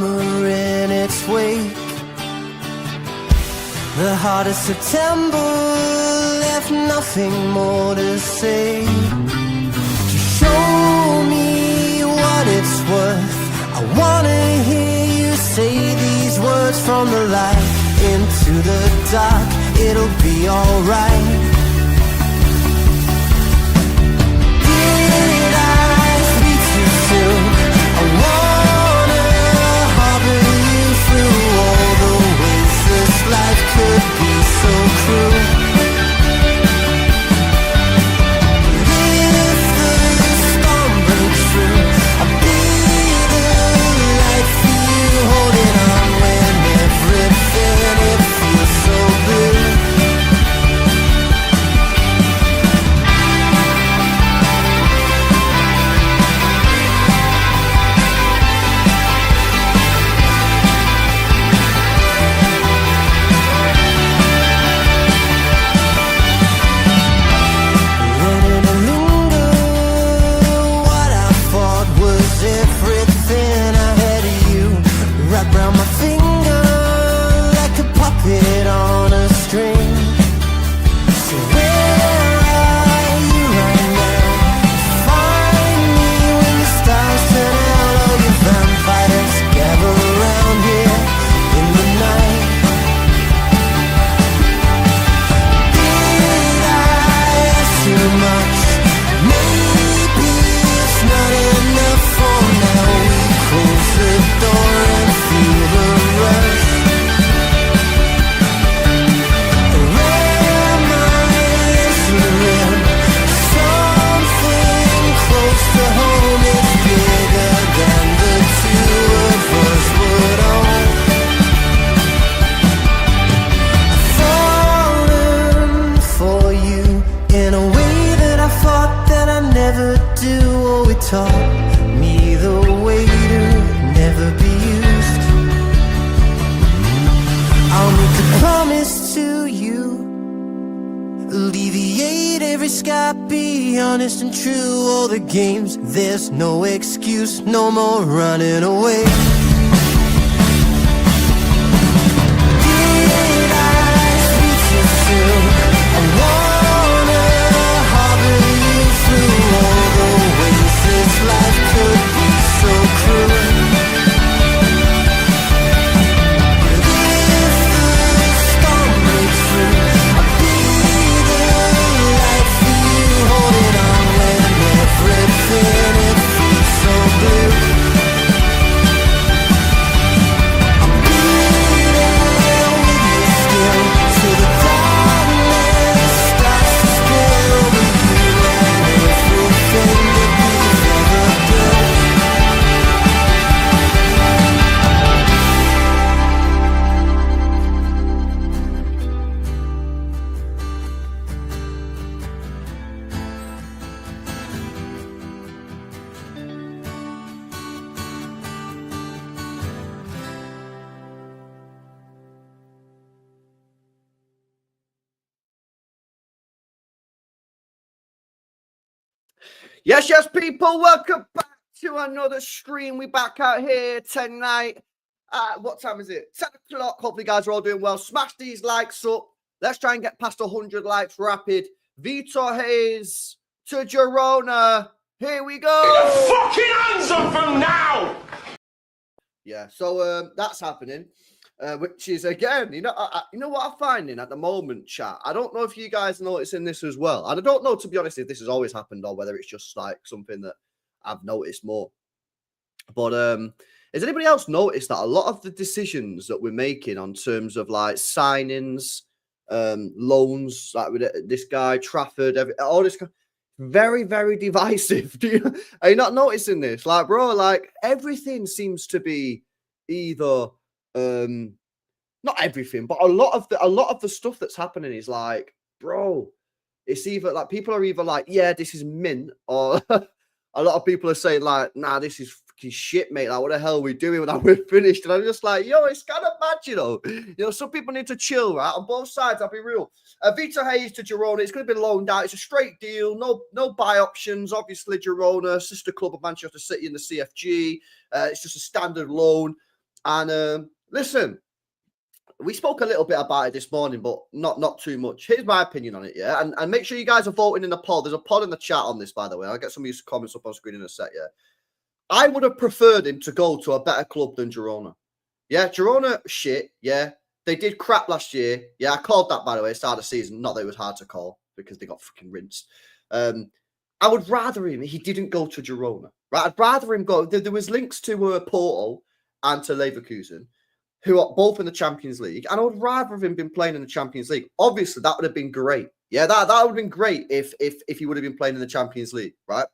summer in its wake. The heart of September left nothing more to say. To show me what it's worth, I wanna hear you say these words. From the light into the dark, it'll be alright. Did I speak too soon? I wanna harbor you through all the ways this life could be so cruel. If the storm breaks through, I'll be the light for you, holding on when everything it feels so blue. Letting it linger, what I thought was everything I had of you, wrapped round my finger like a puppet on a string. So where are you right now? Find me when the stars turn out. All your vampires gather around here in the night. Did I ask too much? Maybe it's not enough for now. We close the door and feel the rush. Or am I answering something close to home? It's bigger than the two of us would own. Fallen for you in a way that I thought that I never do. Oh, it taught me the way to never be used. I'll make a promise to you, alleviate every sky, be honest and true. All the games, there's no excuse, no more running away. Did I speak too soon? I wanna harbor you through all the ways this life could be so cruel. If the storm breaks through, I'll be the light for you, holding on when everything it feels so blue. I'll be there with you still, till the darkness starts to spill over you and everything that we've ever built. Yes, people, welcome back to another stream. We're back out here tonight. What time is it? 10 o'clock. Hopefully, you guys are all doing well. Smash these likes up. Let's try and get past 100 likes rapid. Vitor Hayes to Jirona. Here we go. Fucking hands up from now! Yeah, so that's happening. Which is, again, you know what I'm finding at the moment, chat? I don't know if you guys are noticing this as well. And I don't know, to be honest, if this has always happened or whether it's just like something that I've noticed more. But has anybody else noticed that a lot of the decisions that we're making on terms of like signings, loans, like with this guy, Trafford, all this, very, very divisive. Are you not noticing this? Like, bro, like everything seems to be either... not everything, but a lot of the stuff that's happening is like, bro, it's either like people are either like, yeah, this is mint, or a lot of people are saying like, nah, this is fucking shit, mate. Like, what the hell are we doing when we're finished? And I'm just like, yo, it's kind of mad, you know. You know, some people need to chill, right? On both sides, I'll be real. Vitor Hayes to Girona, it's going to be loaned out. It's a straight deal, no buy options. Obviously, Girona, sister club of Manchester City in the CFG. It's just a standard loan. And listen, we spoke a little bit about it this morning, but not too much. Here's my opinion on it, yeah? And make sure you guys are voting in the poll. There's a poll in the chat on this, by the way. I'll get some of your comments up on screen in a sec, yeah? I would have preferred him to go to a better club than Girona. Yeah, Girona, shit, yeah. They did crap last year. Yeah, I called that, by the way, start of the season. Not that it was hard to call because they got fucking rinsed. I would rather he didn't go to Girona, right? I'd rather him go. There was links to Porto and to Leverkusen, who are both in the Champions League, and I would rather have him been playing in the Champions League. Obviously, that would have been great. Yeah, that would have been great if he would have been playing in the Champions League, right?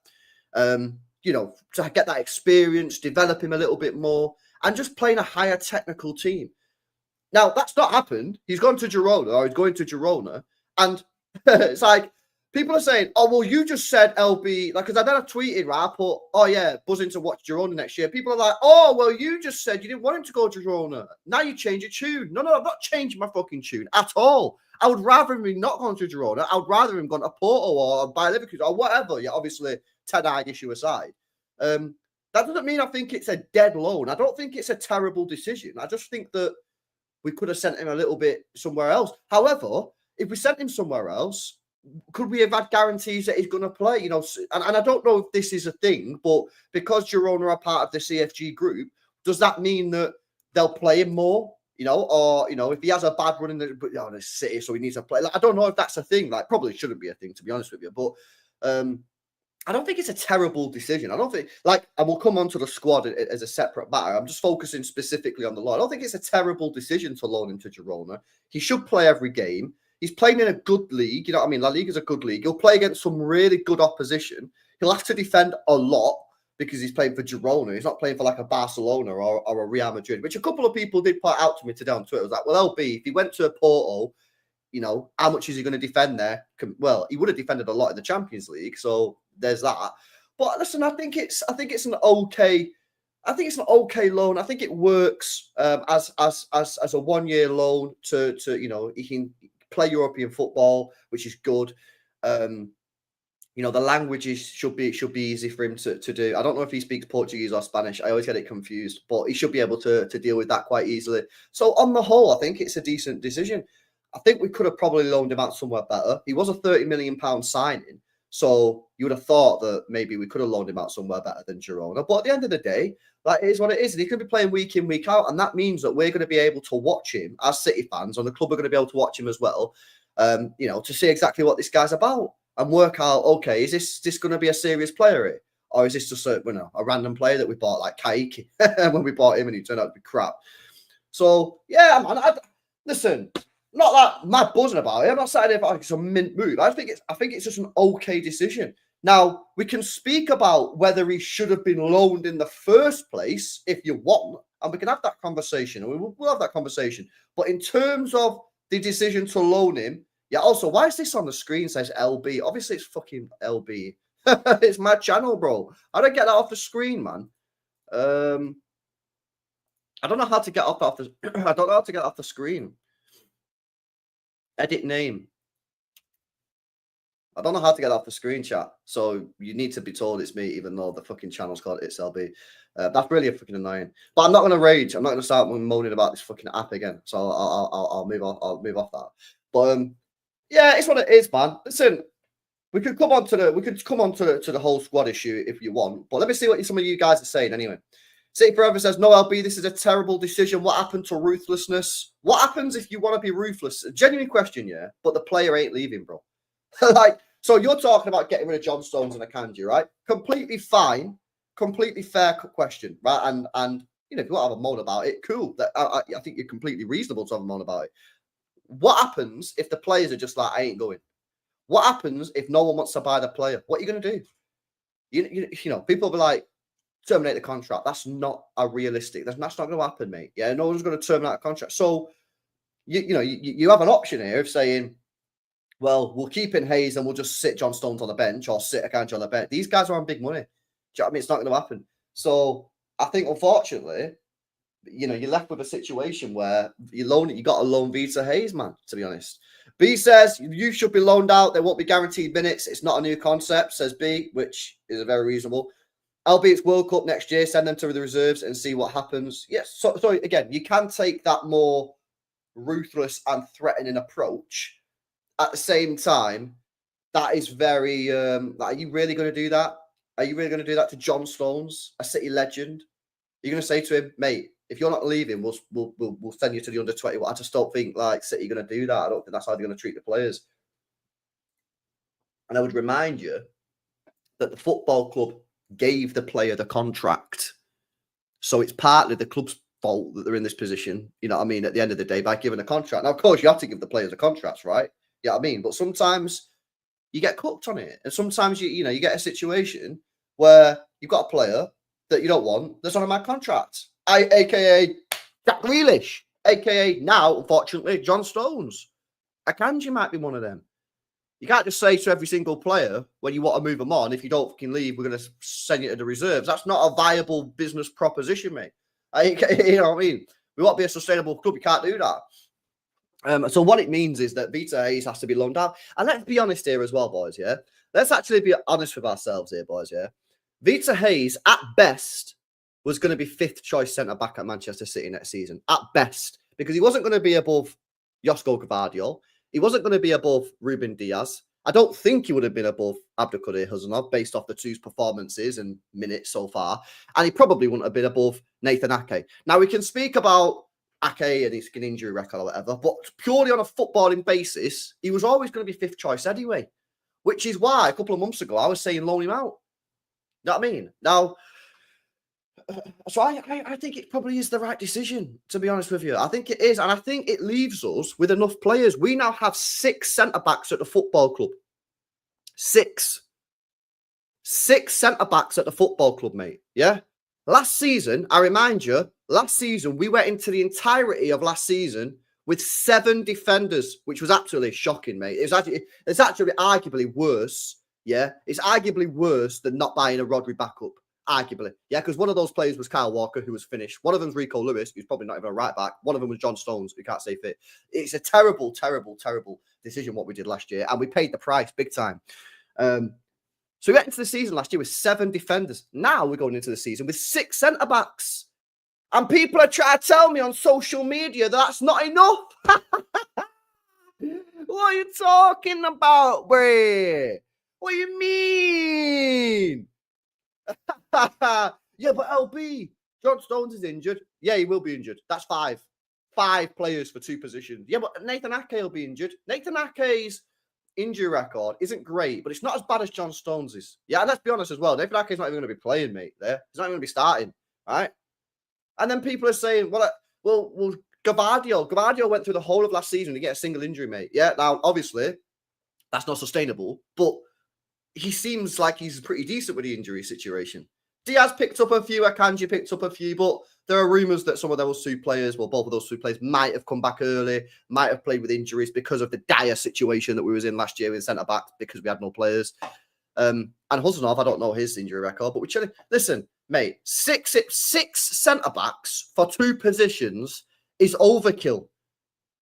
You know, to get that experience, develop him a little bit more, and just playing a higher technical team. Now, that's not happened. He's gone to Girona, or he's going to Girona, and it's like, people are saying, oh, well, you just said LB, like, because I then I tweeted, right, I put, oh, yeah, buzzing to watch Girona next year. People are like, oh, well, you just said you didn't want him to go to Girona. Now you change your tune. No, I'm not changing my fucking tune at all. I would rather him not going to Girona. I would rather him gone to Porto or Bayer Leverkusen or whatever. Yeah, obviously, Ten Hag issue aside. That doesn't mean I think it's a dead loan. I don't think it's a terrible decision. I just think that we could have sent him a little bit somewhere else. However, if we sent him somewhere else, could we have had guarantees that he's going to play? You know, and I don't know if this is a thing, but because Girona are part of the CFG group, does that mean that they'll play him more? You know, or, you know, if he has a bad run in the city, so he needs to play. Like, I don't know if that's a thing. Like, probably shouldn't be a thing, to be honest with you. But I don't think it's a terrible decision. I don't think, like, and we'll come on to the squad as a separate matter. I'm just focusing specifically on the loan. I don't think it's a terrible decision to loan him to Girona. He should play every game. He's playing in a good league. You know what I mean? La Liga is a good league. He'll play against some really good opposition. He'll have to defend a lot because he's playing for Girona. He's not playing for like a Barcelona or a Real Madrid, which a couple of people did point out to me today on Twitter. It was like, well, LB, if he went to Porto, you know, how much is he going to defend there? Well, he would have defended a lot in the Champions League, so there's that. But listen, I think it's an okay loan. I think it works as a 1 year loan to you know, he can play European football, which is good. You know, the languages should be easy for him to do. I don't know if he speaks Portuguese or Spanish. I always get it confused, but he should be able to deal with that quite easily. So on the whole, I think it's a decent decision. I think we could have probably loaned him out somewhere better. He was a £30 million signing, so you would have thought that maybe we could have loaned him out somewhere better than Jirona. But at the end of the day, like, it is what it is. And he could be playing week in, week out, and that means that we're going to be able to watch him as City fans, and the club are going to be able to watch him as well, you know, to see exactly what this guy's about and work out, okay, is this going to be a serious player here? Or is this just a random player that we bought, like Kaiki, when we bought him and he turned out to be crap? So, yeah, man, listen, not that mad buzzing about it. I'm not saying it's a mint move. I think it's just an okay decision. Now, we can speak about whether he should have been loaned in the first place if you want, and we can have that conversation, and we'll have that conversation. But in terms of the decision to loan him, yeah, also, why is this on the screen? It says LB. Obviously, it's fucking LB. It's my channel, bro. How do I get that off the screen, man? I don't know how to get off the I don't know how to get off the screen. Edit name. I don't know how to get off the screen, chat. So you need to be told it's me, even though the fucking channel's called It's LB. That's really fucking annoying. But I'm not going to rage. I'm not going to start moaning about this fucking app again. So I'll move on. I'll move off that. But yeah, it's what it is, man. Listen, we could come on to the whole squad issue if you want. But let me see what some of you guys are saying anyway. City Forever says, no, LB, this is a terrible decision. What happened to ruthlessness? What happens if you want to be ruthless? A genuine question, yeah, but the player ain't leaving, bro. Like, so you're talking about getting rid of John Stones and Akanji, right? Completely fine, completely fair question, right? And you know, if you want to have a moan about it, cool. I think you're completely reasonable to have a moan about it. What happens if the players are just like, I ain't going? What happens if no one wants to buy the player? What are you going to do? You know, people will be like, terminate the contract. That's not a realistic. That's not going to happen, mate. Yeah, no one's going to terminate a contract. So, you have an option here of saying, well, we'll keep in Hayes and we'll just sit John Stones on the bench or sit Akanji on the bench. These guys are on big money. Do you know what I mean? It's not going to happen. So, I think, unfortunately, you know, you're left with a situation where you got a loan Vita Hayes, man, to be honest. B says, you should be loaned out. There won't be guaranteed minutes. It's not a new concept, says B, which is very reasonable. Albeit it's World Cup next year, send them to the reserves and see what happens. Yes, so again, you can take that more ruthless and threatening approach. At the same time, that is very. Are you really going to do that? Are you really going to do that to John Stones, a City legend? You're going to say to him, mate, if you're not leaving, we'll send you to the under-20. Well, I just don't think like City are going to do that. I don't think that's how they're going to treat the players. And I would remind you that the football club gave the player the contract. So it's partly the club's fault that they're in this position, you know what I mean, at the end of the day, by giving a contract. Now, of course, you have to give the players the contracts, right? You know what I mean? But sometimes you get cooked on it. And sometimes, you get a situation where you've got a player that you don't want that's on a mad contract, a.k.a. Jack Grealish, a.k.a. now, unfortunately, John Stones. Akanji might be one of them. You can't just say to every single player, when you want to move them on, if you don't fucking leave, we're going to send you to the reserves. That's not a viable business proposition, mate. You know what I mean? We want to be a sustainable club. You can't do that. So what it means is that Vita Hayes has to be loaned out. And let's be honest here as well, boys, yeah? Let's actually be honest with ourselves here, boys, yeah? Vita Hayes, at best, was going to be 5th choice centre-back at Manchester City next season. At best. Because he wasn't going to be above Josko Gvardiol. He wasn't going to be above Ruben Diaz. I don't think he would have been above Abdulkadir Huzanov based off the two's performances and minutes so far. And he probably wouldn't have been above Nathan Ake. Now, we can speak about Ake and his injury record or whatever, but purely on a footballing basis, he was always going to be 5th choice anyway, which is why a couple of months ago I was saying loan him out. You know what I mean? Now, so I think it probably is the right decision, to be honest with you. I think it is. And I think it leaves us with enough players. We now have 6 centre-backs at the football club. 6. 6 centre-backs at the football club, mate. Yeah? Last season, I remind you, we went into the entirety of last season with 7 defenders, which was absolutely shocking, mate. It's actually arguably worse. Yeah? It's arguably worse than not buying a Rodri backup. Arguably. Yeah, because one of those players was Kyle Walker, who was finished. One of them's Rico Lewis, who's probably not even a right back. One of them was John Stones, who can't stay fit. It's a terrible, terrible, terrible decision what we did last year. And we paid the price big time. So we went into the season last year with 7 defenders. Now we're going into the season with 6 centre-backs. And people are trying to tell me on social media that that's not enough. What are you talking about, bro? What do you mean? Yeah, but LB, John Stones is injured. Yeah, he will be injured. That's 5. 5 players for 2 positions. Yeah, but Nathan Ake will be injured. Nathan Ake's injury record isn't great, but it's not as bad as John Stones is. Yeah, and let's be honest as well. Nathan Ake's not even going to be playing, mate. There, he's not even going to be starting, right? And then people are saying, well, Gvardiol went through the whole of last season to get a single injury, mate. Yeah, now obviously that's not sustainable, but he seems like he's pretty decent with the injury situation. Diaz picked up a few, Akanji picked up a few, but there are rumours that some of those 2 players, well, both of those 2 players might have come back early, might have played with injuries because of the dire situation that we was in last year with centre-back because we had no players. And Huzanov, I don't know his injury record, but listen, mate, 6 centre-backs for 2 positions is overkill.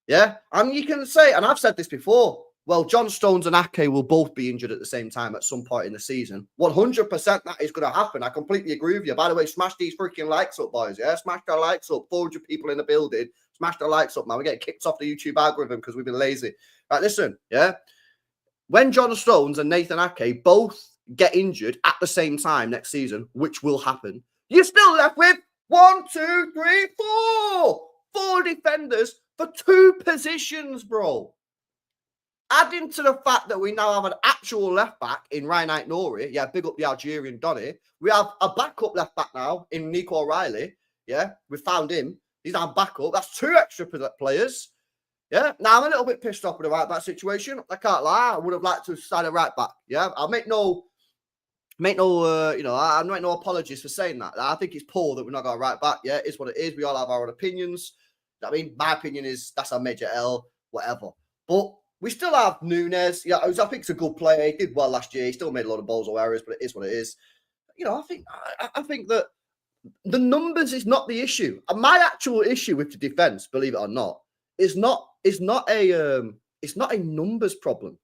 Yeah? And you can say, and I've said this before, well, John Stones and Ake will both be injured at the same time at some point in the season. 100% that is going to happen. I completely agree with you. By the way, smash these freaking likes up, boys. Yeah, smash their likes up. 400 people in the building. Smash their likes up, man. We're getting kicked off the YouTube algorithm because we've been lazy. Right, listen, yeah? When John Stones and Nathan Ake both get injured at the same time next season, which will happen, you're still left with 1, 2, 3, 4. 4 defenders for 2 positions, bro. Adding to the fact that we now have an actual left back in Reinhard Nori, yeah, big up the Algerian Donny. We have a backup left back now in Nico O'Reilly, yeah, we found him. He's our backup. That's 2 extra players, yeah. Now I'm a little bit pissed off with the right back situation. I can't lie. I would have liked to sign a right back, yeah. I'll make no, I'm not no apologies for saying that. I think it's poor that we're not got a right back. Yeah, it's what it is. We all have our own opinions. I mean, my opinion is that's a major L, whatever. But we still have Nunes. Yeah, I think it's a good player. He did well last year. He still made a lot of balls or errors, but it is what it is. You know, I think that the numbers is not the issue. And my actual issue with the defense, believe it or not, is not a numbers problem.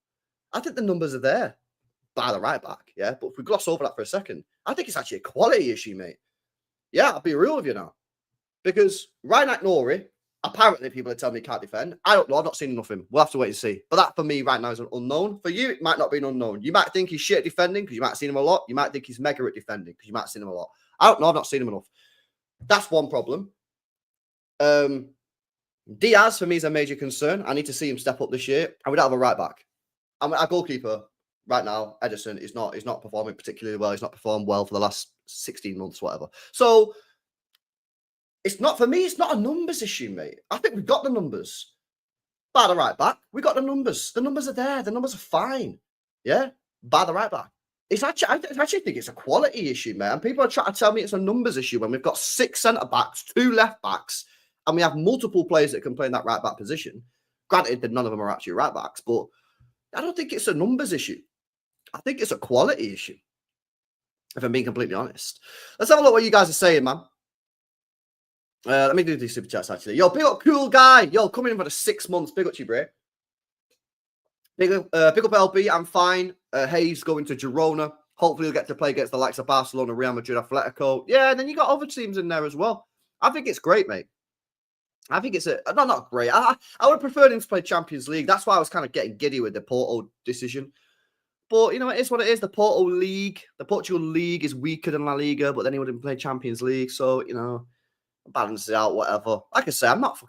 I think the numbers are there. by the right back. Yeah, but if we gloss over that for a second, I think it's actually a quality issue, mate. Yeah, I'll be real with you now. Because Ryan Nori, apparently people are telling me he can't defend. I don't know. I've not seen enough of him. We'll have to wait and see. But that for me right now is an unknown. For you, it might not be an unknown. You might think he's shit at defending because you might have seen him a lot. You might think he's mega at defending because you might have seen him a lot. I don't know. I've not seen him enough. That's one problem. Diaz for me is a major concern. I need to see him step up this year. And we don't have a right back. And our goalkeeper right now, Edison, is not performing particularly well. He's not performed well for the last 16 months, whatever. So it's not, for me, it's not a numbers issue, mate. I think we've got the numbers. By the right back, we got the numbers. The numbers are there. The numbers are fine. Yeah? By the right back. It's actually, I actually think it's a quality issue, man. People are trying to tell me it's a numbers issue when we've got 6 centre-backs, 2 left-backs, and we have multiple players that can play in that right-back position. Granted that none of them are actually right-backs, but I don't think it's a numbers issue. I think it's a quality issue, if I'm being completely honest. Let's have a look what you guys are saying, man. Let me do these super chats actually. Yo, big up cool guy. Yo, coming in for the 6 months. Big up to you, bro. Big up LB. I'm fine. Hayes going to Girona. Hopefully he'll get to play against the likes of Barcelona, Real Madrid, Atletico. Yeah, and then you got other teams in there as well. I think it's great, mate. I think it's not great. I would have preferred him to play Champions League. That's why I was kind of getting giddy with the Porto decision. But, you know, it is what it is. The Portugal League is weaker than La Liga, but then he wouldn't play Champions League. So, you know, balance it out, whatever. Like I say, I'm not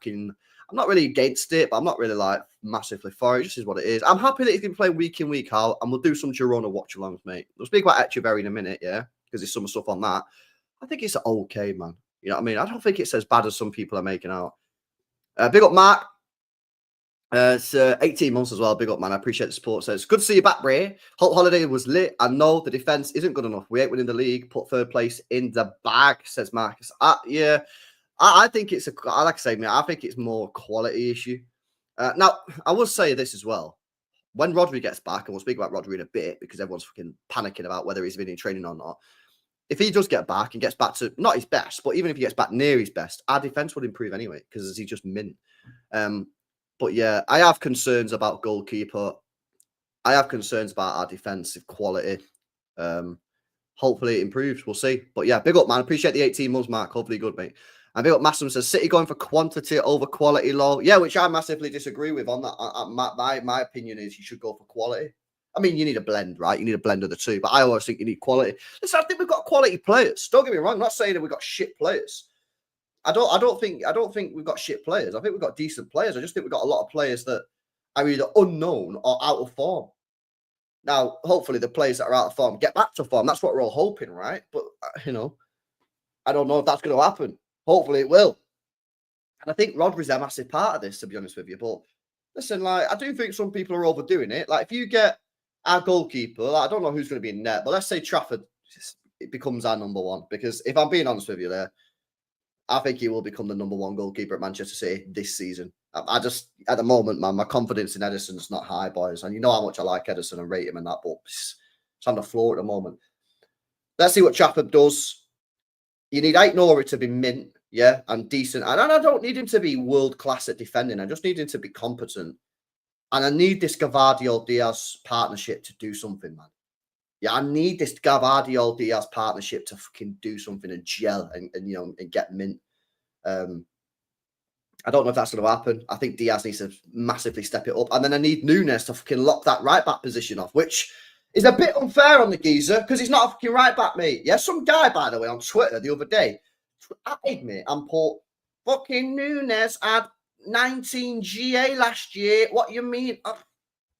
really against it, but I'm not really like massively for it. It just is what it is. I'm happy that he's going to play week in, week out, and we'll do some Jirona watch alongs, mate. We'll speak about Echeverry in a minute, yeah, because there's some stuff on that. I think it's okay, man. You know what I mean? I don't think it's as bad as some people are making out. Big up, Mark. It's 18 months as well. Big up, man. I appreciate the support. So it's good to see you back, Ray. Hope holiday was lit. I know the defense isn't good enough. We ain't winning the league. Put 3rd place in the bag, says Marcus. Yeah, I think it's like I say, man, I think it's more a quality issue. Now, I will say this as well. When Rodri gets back, and we'll speak about Rodri in a bit because everyone's fucking panicking about whether he's been in training or not. If he does get back and gets back to not his best, but even if he gets back near his best, our defense would improve anyway because he's just mint. But yeah, I have concerns about goalkeeper. I have concerns about our defensive quality. Hopefully it improves. We'll see. But yeah, big up, man. Appreciate the 18 months, Mark. Hopefully good, mate. And big up, Massam says City going for quantity over quality, low. Yeah, which I massively disagree with on that. My opinion is you should go for quality. I mean, you need a blend, right? You need a blend of the two. But I always think you need quality. Listen, I think we've got quality players. Don't get me wrong. I'm not saying that we've got shit players. I don't think we've got shit players. I think we've got decent players. I just think we've got a lot of players that are either unknown or out of form. Now, hopefully the players that are out of form get back to form. That's what we're all hoping, right? But, you know, I don't know if that's going to happen. Hopefully it will. And I think Rodri's a massive part of this, to be honest with you. But listen, like, I do think some people are overdoing it. Like, if you get our goalkeeper, like, I don't know who's going to be in net, but let's say Trafford, it becomes our number one. Because if I'm being honest with you there, I think he will become the number one goalkeeper at Manchester City this season. I just, at the moment, man, my confidence in Edison's not high, boys. And you know how much I like Edison and rate him and that, but it's on the floor at the moment. Let's see what Trafford does. You need Nori to be mint, yeah, and decent. And I don't need him to be world-class at defending. I just need him to be competent. And I need this Gavardio-Diaz partnership to do something, man. Yeah, I need this Gavardio-Diaz partnership to fucking do something and gel and you know, and get mint. I don't know if that's going to happen. I think Diaz needs to massively step it up. And then I need Nunes to fucking lock that right-back position off, which is a bit unfair on the geezer because he's not a fucking right-back, mate. Yeah, some guy, by the way, on Twitter the other day, added me and put, fucking Nunes had 19 GA last year. What you mean?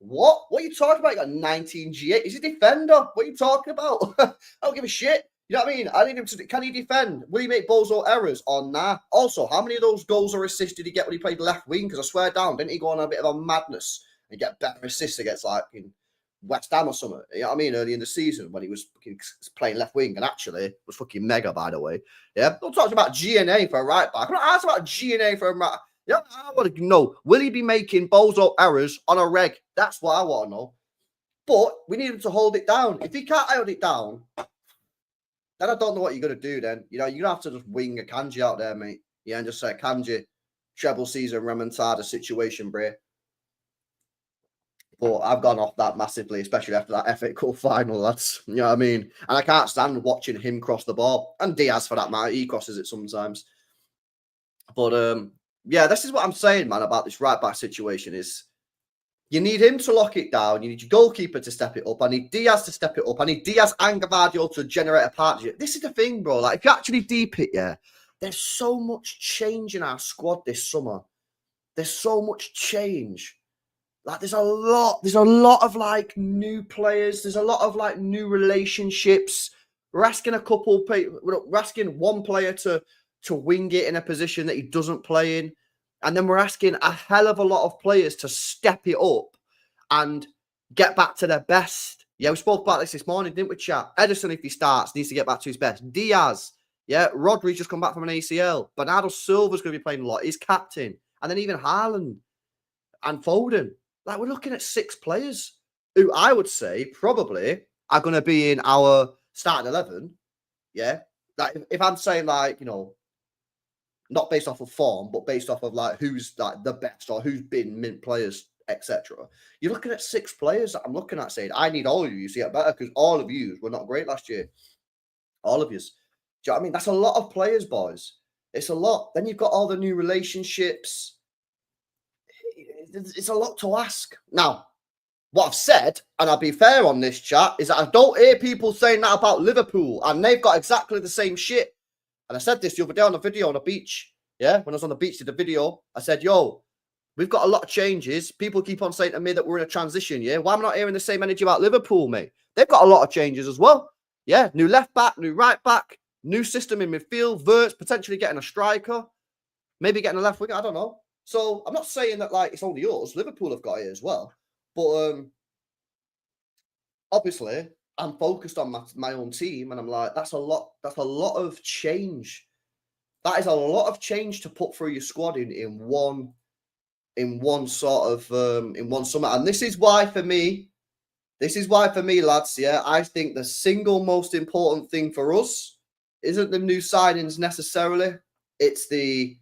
What? What are you talking about? You got 19 GA. He's a defender. What are you talking about? I don't give a shit. You know what I mean? I need him to. Can he defend? Will he make bozo errors or nah? Also, how many of those goals or assists did he get when he played left wing? Because I swear down, didn't he go on a bit of a madness and get better assists against like in West Ham or something? You know what I mean? Early in the season when he was playing left wing and actually was fucking mega, by the way. Yeah. Don't talk about GNA for a right back. I'm not asking about GNA for a right. Yeah, I want to know, will he be making bozo errors on a reg? That's what I want to know. But we need him to hold it down. If he can't hold it down, then I don't know what you're going to do then. You know, you're going to have to just wing a Kanji out there, mate. Yeah, and just say, Kanji, treble season remontada situation, bro. But I've gone off that massively, especially after that FA Cup final, lads. You know what I mean? And I can't stand watching him cross the ball. And Diaz, for that matter, he crosses it sometimes. But, yeah, this is what I'm saying, man, about this right-back situation is you need him to lock it down. You need your goalkeeper to step it up. I need Diaz to step it up. I need Diaz and Gvardiol to generate a partnership. This is the thing, bro. Like, if you actually deep it, yeah, there's so much change in our squad this summer. There's so much change. Like, there's a lot of like new players. There's a lot of like new relationships. We're asking we're asking one player to wing it in a position that he doesn't play in. And then we're asking a hell of a lot of players to step it up and get back to their best. Yeah, we spoke about this morning, didn't we, chat? Ederson, if he starts, needs to get back to his best. Diaz, yeah, Rodri just come back from an ACL. Bernardo Silva's going to be playing a lot. He's captain. And then even Haaland and Foden. Like, we're looking at 6 players who I would say probably are going to be in our starting 11. Yeah. Like, if I'm saying, like, you know, not based off of form, but based off of like who's like the best or who's been mint players, etc. You're looking at 6 players that I'm looking at saying, I need all of you to get better because all of you were not great last year. All of you. Do you know what I mean? That's a lot of players, boys. It's a lot. Then you've got all the new relationships. It's a lot to ask. Now, what I've said, and I'll be fair on this chat, is that I don't hear people saying that about Liverpool, and they've got exactly the same shit. And I said this the other day on a video on the beach. Yeah, when I was on the beach did the video, I said, yo, we've got a lot of changes. People keep on saying to me that we're in a transition, yeah? Why am I not hearing the same energy about Liverpool, mate? They've got a lot of changes as well. Yeah, new left back, new right back, new system in midfield, Verts potentially getting a striker, maybe getting a left winger, I don't know. So I'm not saying that like it's only us. Liverpool have got it as well. But obviously, I'm focused on my own team, and I'm like, that's a lot of change. That is a lot of change to put through your squad in one sort of in one summer. And this is why for me, lads, yeah, I think the single most important thing for us isn't the new signings necessarily. It's the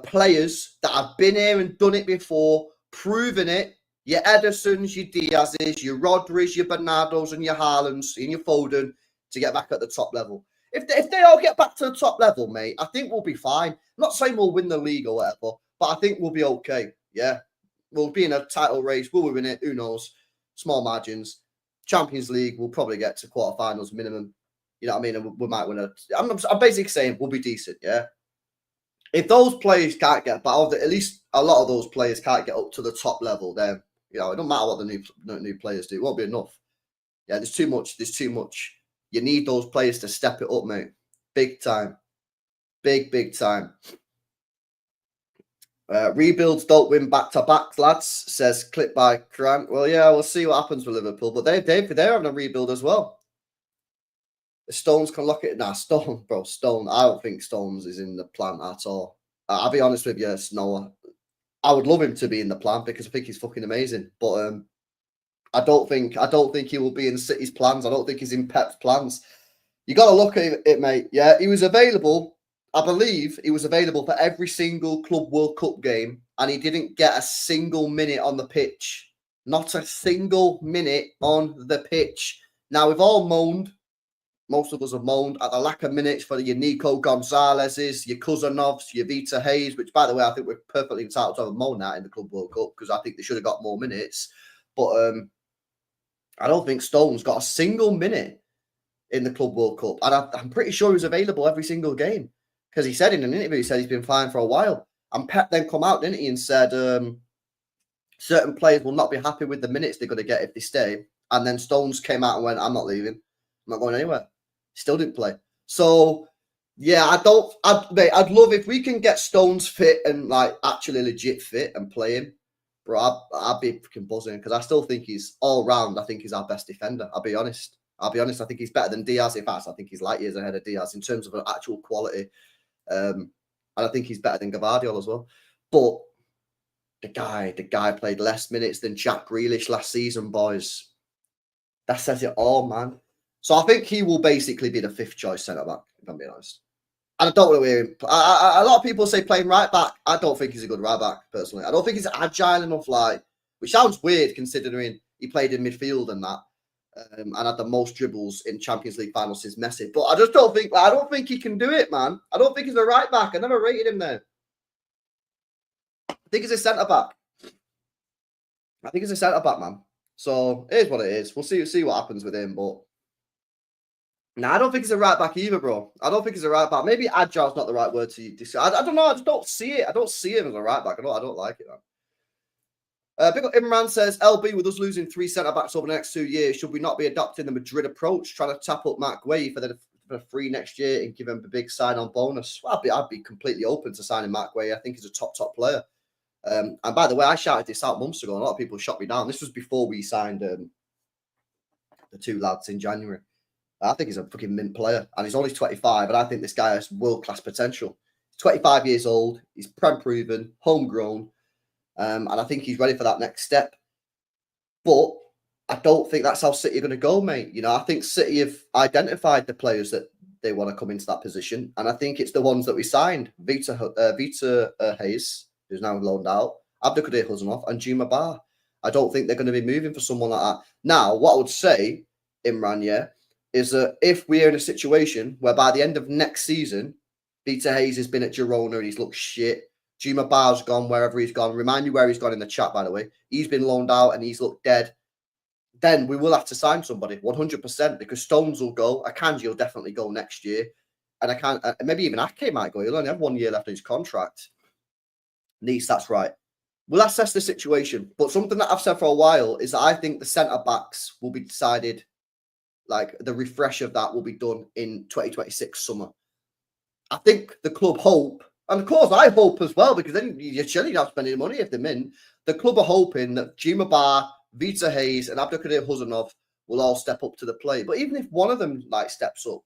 players that have been here and done it before, proven it. Your Edersons, your Diazes, your Rodris, your Bernardos, and your Haalands, and your Foden to get back at the top level. If they all get back to the top level, mate, I think we'll be fine. I'm not saying we'll win the league or whatever, but I think we'll be okay. Yeah, we'll be in a title race. Will we win it? Who knows? Small margins. Champions League, we'll probably get to quarterfinals minimum. You know what I mean? And we might win I'm basically saying we'll be decent. Yeah. If those players can't get, but at least a lot of those players can't get up to the top level, then you know it don't matter what the new players do. It won't be enough. Yeah, there's too much. There's too much. You need those players to step it up, mate. Big time. Big time. Rebuilds don't win back-to-back, lads, says clip by Grant. Well, yeah, we'll see what happens with Liverpool, but they're having a rebuild as well. The Stones can lock it. Nah, Stone. I don't think Stones is in the plan at all. I'll be honest with you, Snow. I would love him to be in the plan because I think he's fucking amazing. But I don't think he will be in City's plans. I don't think he's in Pep's plans. You got to look at it, mate. Yeah, he was available. I believe he was available for every single Club World Cup game, and he didn't get a single minute on the pitch. Not a single minute on the pitch. Now, we've all moaned. Most of us have moaned at the lack of minutes for your Nico Gonzalez's, your Kuzanovs, your Vita Hayes, which, by the way, I think we're perfectly entitled to have a moan at in the Club World Cup because I think they should have got more minutes. But I don't think Stone's got a single minute in the Club World Cup. And I'm pretty sure he was available every single game because he said in an interview, he said he's been fine for a while. And Pep then come out, didn't he, and said certain players will not be happy with the minutes they're going to get if they stay. And then Stones came out and went, I'm not leaving. I'm not going anywhere. Still didn't play. So, yeah, I'd love if we can get Stones fit and like actually legit fit and play him. Bro, I'd be freaking buzzing because I still think he's all round. I think he's our best defender. I'll be honest. I think he's better than Diaz. In fact, I think he's light years ahead of Diaz in terms of actual quality. And I think he's better than Gvardiol as well. But the guy played less minutes than Jack Grealish last season, boys. That says it all, man. So I think he will basically be the 5th choice centre-back, if I'm being honest. And I don't want to hear him. A lot of people say playing right back. I don't think he's a good right back, personally. I don't think he's agile enough. Like, which sounds weird considering he played in midfield and that, and had the most dribbles in Champions League finals since Messi. But I just don't think he can do it, man. I don't think he's a right back. I never rated him there. I think he's a centre back. Man. So it is what it is. We'll see what happens with him. But no, I don't think he's a right back either, bro. I don't think he's a right back. Maybe agile's not the right word to describe. I don't know. I just don't see it. I don't see him as a right back. I don't like it, man. Big up Imran says, LB, with us losing 3 centre-backs over the next 2 years, should we not be adopting the Madrid approach, trying to tap up Mark Guay for the free next year and give him a big sign-on bonus? Well, I'd be completely open to signing Mark Guay. I think he's a top player. And by the way, I shouted this out months ago, and a lot of people shot me down. This was before we signed the 2 lads in January. I think he's a fucking mint player, and he's only 25, and I think this guy has world-class potential. He's 25 years old. He's prem-proven, homegrown. And I think he's ready for that next step. But I don't think that's how City are going to go, mate. You know, I think City have identified the players that they want to come into that position. And I think it's the ones that we signed. Vita Hayes, who's now loaned out, Abdelkader Huzanov, and Juma Bar. I don't think they're going to be moving for someone like that. Now, what I would say, Imran, yeah, is that if we're in a situation where by the end of next season, Vita Hayes has been at Girona and he's looked shit, Juma Bar's gone wherever he's gone. Remind you where he's gone in the chat, by the way. He's been loaned out and he's looked dead. Then we will have to sign somebody 100% because Stones will go. Akanji will definitely go next year. And maybe even Ake might go. He'll only have 1 year left in his contract. Nice, that's right. We'll assess the situation. But something that I've said for a while is that I think the centre-backs will be decided, like the refresh of that will be done in 2026 summer. I think the club hope, and of course, I hope as well, because then you're surely not spending money if they're in. The club are hoping that Juma Bar, Vita Hayes, and Abdelkader Huzanov will all step up to the plate. But even if one of them steps up,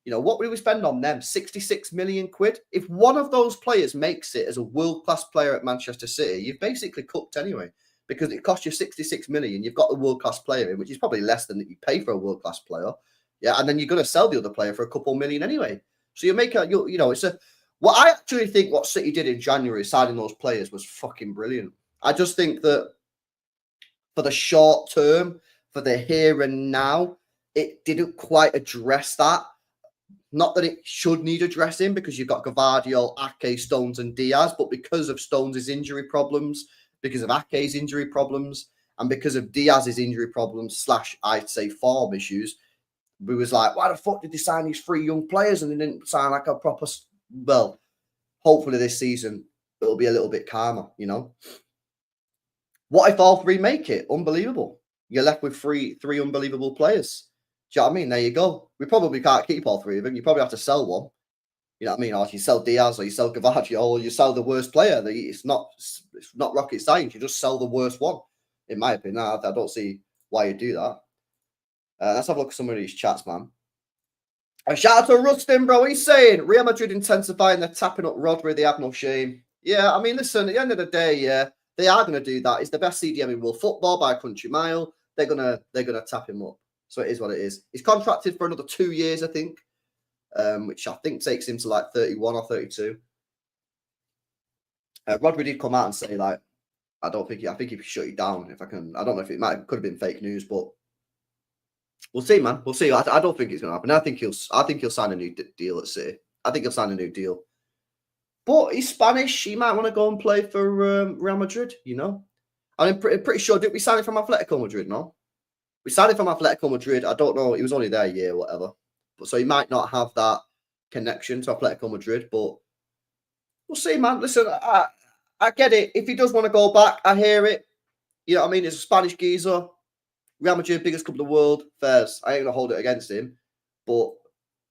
you know, what will we spend on them? 66 million quid? If one of those players makes it as a world-class player at Manchester City, you've basically cooked anyway, because it costs you 66 million. You've got the world-class player in, which is probably less than you pay for a world-class player. Yeah, and then you're going to sell the other player for a couple million anyway. So you make it's a. What I actually think what City did in January, signing those players, was fucking brilliant. I just think that for the short term, for the here and now, it didn't quite address that. Not that it should need addressing because you've got Gvardiol, Ake, Stones and Diaz, but because of Stones' injury problems, because of Ake's injury problems, and because of Diaz's injury problems / I'd say form issues, we was like, why the fuck did they sign these 3 young players and they didn't sign like a proper... Well, hopefully this season it'll be a little bit calmer, you know. What if all 3 make it? Unbelievable. You're left with three unbelievable players. Do you know what I mean? There you go. We probably can't keep all 3 of them. You probably have to sell one. You know what I mean? Or you sell Diaz, or you sell Gvardiol, or you sell the worst player. It's not rocket science. You just sell the worst one, in my opinion. I don't see why you do that. Let's have a look at some of these chats, man. A shout out to Rustin, bro. He's saying Real Madrid intensifying their tapping up Rodri. They have no shame. Yeah, I mean, listen, at the end of the day, yeah, they are going to do that. It's the best CDM in world football by a country mile. They're gonna tap him up. So it is what it is. He's contracted for another 2 years, I think, which I think takes him to like 31 or 32. Rodri did come out and say, like, I think he could shut you down if I can. I don't know if could have been fake news, but we'll see, man. We'll see. I don't think it's going to happen. I think he'll sign a new deal at City. I think he'll sign a new deal. But he's Spanish. He might want to go and play for Real Madrid, you know. I'm pretty sure. Did we sign him from Atletico Madrid? No, we signed him from Atletico Madrid. I don't know. He was only there a year, or whatever. But so he might not have that connection to Atletico Madrid. But we'll see, man. Listen, I get it. If he does want to go back, I hear it. You know what I mean? He's a Spanish geezer. Real Madrid, biggest club in the world. Fairs. I ain't gonna hold it against him, but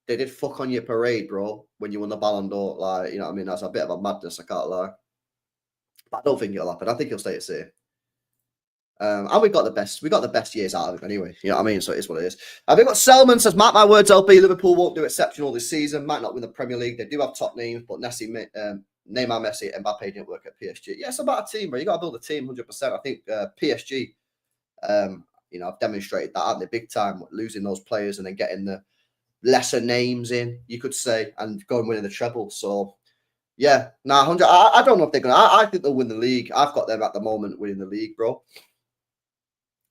they did fuck on your parade, bro, when you won the Ballon d'Or. Like, you know what I mean? That's a bit of a madness, I can't lie. But I don't think it'll happen. I think he'll stay at City. And we got the best years out of him anyway. You know what I mean? So it is what it is. We've got Selman says, mark my words, LB, Liverpool won't do exceptional this season. Might not win the Premier League. They do have top names, but Neymar, Messi, Mbappe didn't work at PSG. Yeah, it's about a team, bro. You got to build a team 100%. I think PSG, you know, I've demonstrated that, haven't they? Big time, losing those players and then getting the lesser names in, you could say, and going winning the treble. So, Yeah, nah, 100. I don't know if they're gonna. I think they'll win the league. I've got them at the moment winning the league, bro.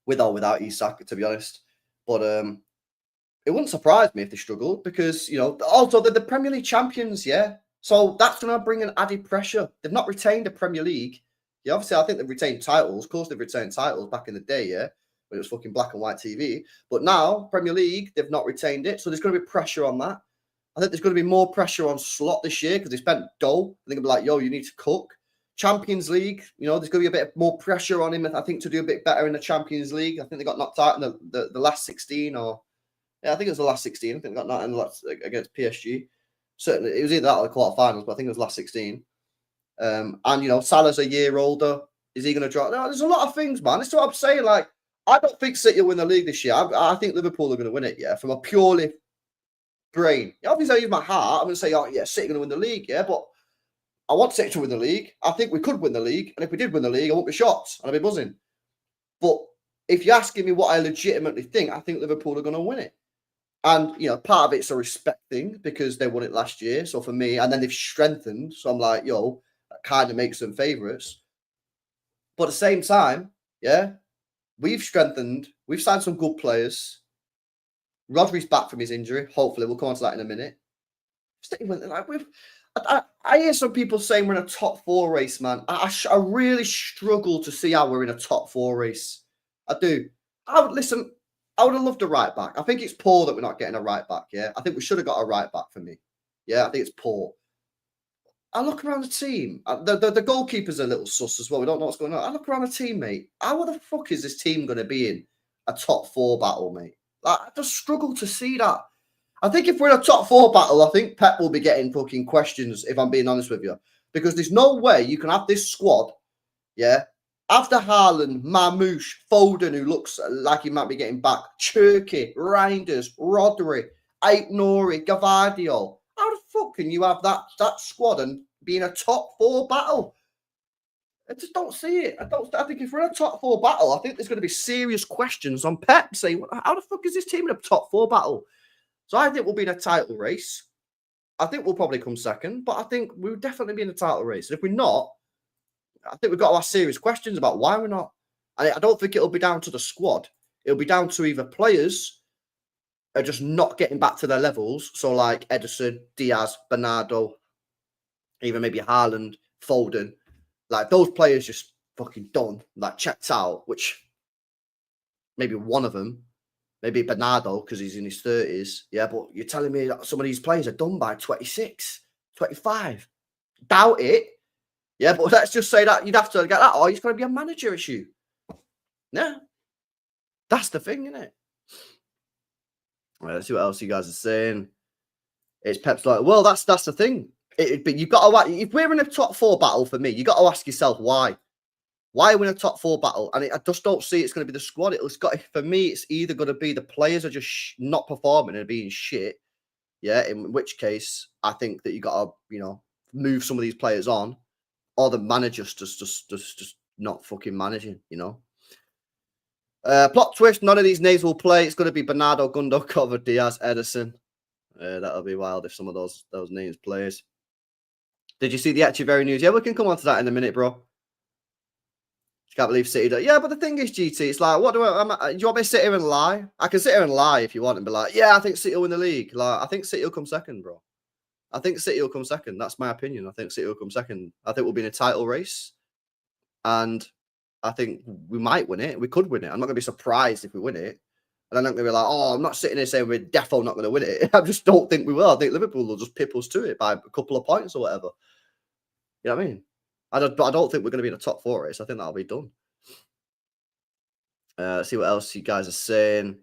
With or without Isak, to be honest. But it wouldn't surprise me if they struggled because also they're the Premier League champions, yeah. So that's gonna bring an added pressure. They've not retained a Premier League. Yeah, obviously I think they've retained titles. Of course, they've retained titles back in the day, yeah, when it was fucking black and white TV. But now Premier League, they've not retained it, so there's gonna be pressure on that. I think there's going to be more pressure on Slot this year because they spent dough. I think it'll be like, yo, you need to cook. Champions League, there's going to be a bit more pressure on him, I think, to do a bit better in the Champions League. I think they got knocked out in the last 16 I think it was the last 16. I think they got knocked out against PSG. Certainly, it was either that or the quarterfinals, but I think it was last 16. And, Salah's a year older. Is he going to drop? No, there's a lot of things, man. That's what I'm saying. Like, I don't think City will win the league this year. I think Liverpool are going to win it, yeah, from a purely brain. Obviously, I use my heart. I'm going to say, oh, yeah, City going to win the league, yeah, but I want City to win the league. I think we could win the league. And if we did win the league, I won't be shocked and I'd be buzzing. But if you're asking me what I legitimately think, I think Liverpool are going to win it. And, part of it's a respect thing because they won it last year. So for me, and then they've strengthened. So I'm like, yo, that kind of makes them favourites. But at the same time, yeah, we've strengthened. We've signed some good players. Rodri's back from his injury. Hopefully, we'll come on to that in a minute. I hear some people saying we're in a top 4 race, man. I really struggle to see how we're in a top 4 race. I do. I would have loved a right back. I think it's poor that we're not getting a right back. Yeah, I think we should have got a right back for me. Yeah, I think it's poor. I look around the team. The goalkeeper's a little sus as well. We don't know what's going on. I look around the team, mate. How the fuck is this team going to be in a top 4 battle, mate? I just struggle to see that. I think if we're in a top 4 battle, I think Pep will be getting fucking questions, if I'm being honest with you. Because there's no way you can have this squad, yeah, after Haaland, Mamouche, Foden, who looks like he might be getting back, Cherky, Reinders, Rodri, Aït-Nouri, Gavadio. How the fuck can you have that squad and be in a top 4 battle? I just don't see it. I think if we're in a top 4 battle, I think there's going to be serious questions on Pep saying, how the fuck is this team in a top 4 battle? So I think we'll be in a title race. I think we'll probably come second, but I think we'll definitely be in a title race. And if we're not, I think we've got to ask serious questions about why we're not. And I don't think it'll be down to the squad. It'll be down to either players are just not getting back to their levels. So like Ederson, Diaz, Bernardo, even maybe Haaland, Foden. Like those players just fucking done, like checked out, which maybe one of them, maybe Bernardo, because he's in his 30s. Yeah, but you're telling me that some of these players are done by 26, 25. Doubt it. Yeah, but let's just say that you'd have to get that. Oh, he's going to be a manager issue. Yeah. That's the thing, isn't it? Right, let's see what else you guys are saying. It's Pep's like, well, that's the thing. But you've got to, if we're in a top 4 battle for me, you got to ask yourself why. Why are we in a top 4 battle? And I just don't see it's going to be the squad. For me, it's either going to be the players are just not performing and being shit. Yeah, in which case, I think that you got to, move some of these players on, or the manager's just not fucking managing, Plot twist, none of these names will play. It's going to be Bernardo, Gundo, Cover, Diaz, Ederson. That'll be wild if some of those names plays. Did you see the Echeverry news? Yeah, we can come on to that in a minute, bro. Can't believe City. Yeah, but the thing is, GT, it's like, do you want me to sit here and lie? I can sit here and lie if you want and be like, yeah, I think City will win the league. Like, I think City will come second, bro. I think City will come second. That's my opinion. I think City will come second. I think we'll be in a title race. And I think we might win it. We could win it. I'm not going to be surprised if we win it. And I'm not going to be like, oh, I'm not sitting here saying we're defo not going to win it. I just don't think we will. I think Liverpool will just pip us to it by a couple of points or whatever. You know what I mean? I don't think we're going to be in a top 4 race. I think that'll be done. Let's see what else you guys are saying.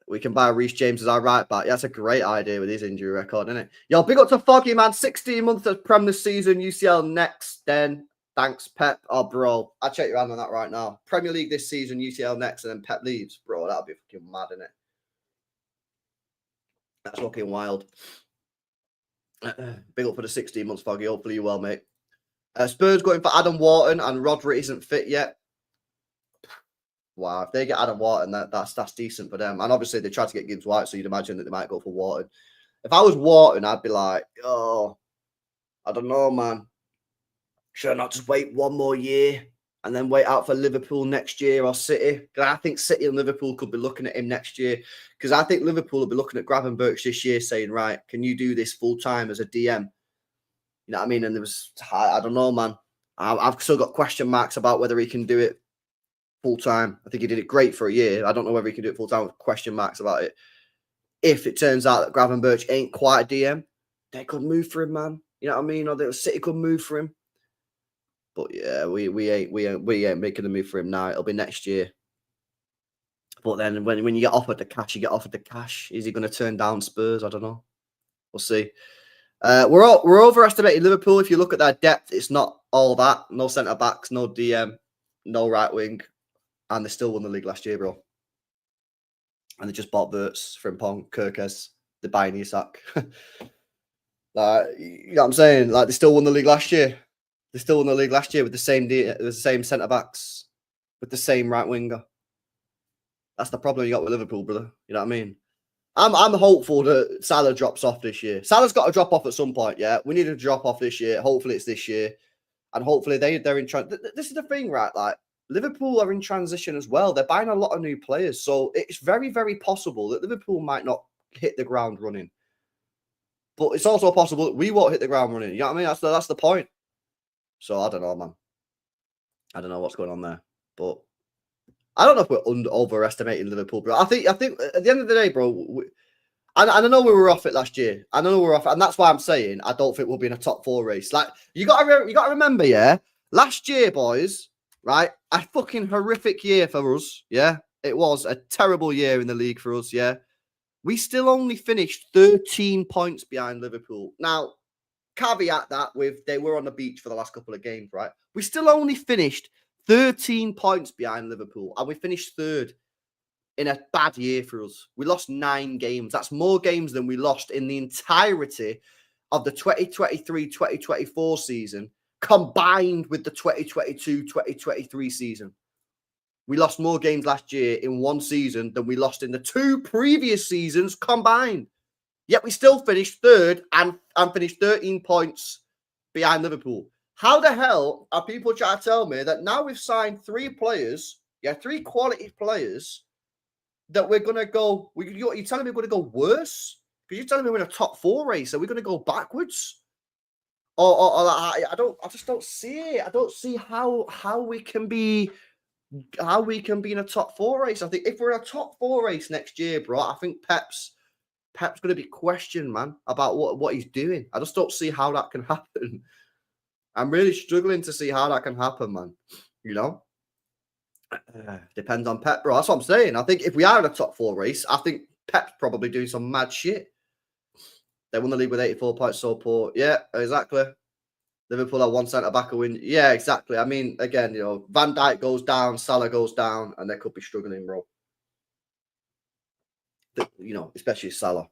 We can buy Reis James as our right back. Yeah, that's a great idea with his injury record, isn't it? Yo, big up to Foggy, man. 16 months of Prem this season. UCL next, then. Thanks, Pep. Oh, bro. I'll check your hand on that right now. Premier League this season, UCL next, and then Pep leaves. Bro, that'll be fucking mad, isn't it? That's fucking wild. Big up for the 16 months, Foggy. Hopefully you're well, mate. Spurs going for Adam Wharton, and Rodri isn't fit yet. Wow, if they get Adam Wharton, that's decent for them. And obviously, they tried to get Gibbs White, so you'd imagine that they might go for Wharton. If I was Wharton, I'd be like, oh, I don't know, man. Should I not just wait one more year and then wait out for Liverpool next year or City? Because I think City and Liverpool could be looking at him next year. Because I think Liverpool will be looking at Gravenberch this year saying, right, can you do this full time as a DM? You know what I mean? And I don't know, man. I've still got question marks about whether he can do it full time. I think he did it great for a year. I don't know whether he can do it full time with question marks about it. If it turns out that Gravenberch ain't quite a DM, they could move for him, man. You know what I mean? Or the City could move for him. But yeah, we ain't making a move for him now. It'll be next year. But then when you get offered the cash, you get offered the cash. Is he going to turn down Spurs? I don't know. We'll see. We're overestimating Liverpool. If you look at their depth, it's not all that. No centre backs, no DM, no right wing, and they still won the league last year, bro. And they just bought Verts, Frimpong, Kirkes, they're buying Isak. Like, you know what I'm saying? Like, they still won the league last year. They still won the league last year with the same centre backs, with the same right winger. That's the problem you got with Liverpool, brother. You know what I mean? I'm hopeful that Salah drops off this year. Salah's got to drop off at some point, yeah? We need to drop off this year. Hopefully it's this year. And hopefully they're in transition. This is the thing, right? Like, Liverpool are in transition as well. They're buying a lot of new players. So it's very, very possible that Liverpool might not hit the ground running. But it's also possible that we won't hit the ground running. You know what I mean? That's the point. So I don't know, man. I don't know what's going on there. But I don't know if we're overestimating Liverpool, bro. I think at the end of the day, bro, I know we were off it last year. I know we were off it, and that's why I'm saying I don't think we'll be in a top 4 race. Like, you got to remember, yeah, last year, boys, right? A fucking horrific year for us, yeah. It was a terrible year in the league for us, yeah. We still only finished 13 points behind Liverpool. Now, caveat that with they were on the beach for the last couple of games, right? We still only finished 13 points behind Liverpool, and we finished 3rd in a bad year for us. We lost 9 games. That's more games than we lost in the entirety of the 2023-2024 season, combined with the 2022-2023 season. We lost more games last year in one season than we lost in the 2 previous seasons combined. Yet we still finished 3rd and finished 13 points behind Liverpool. How the hell are people trying to tell me that now we've signed 3 players, 3 quality players, that we're going to go... You're telling me we're going to go worse? Because you're telling me we're in a top 4 race. Are we going to go backwards? I just don't see it. I don't see how we can be... How we can be in a top 4 race. I think if we're in a top 4 race next year, bro, I think Pep's going to be questioned, man, about what he's doing. I just don't see how that can happen. I'm really struggling to see how that can happen, man. You know? Depends on Pep, bro. That's what I'm saying. I think if we are in a top 4 race, I think Pep's probably doing some mad shit. They won the league with 84 points so poor. Yeah, exactly. Liverpool are 1 centre-back a win. Yeah, exactly. I mean, again, you know, Van Dijk goes down, Salah goes down, and they could be struggling, bro. You know, especially Salah.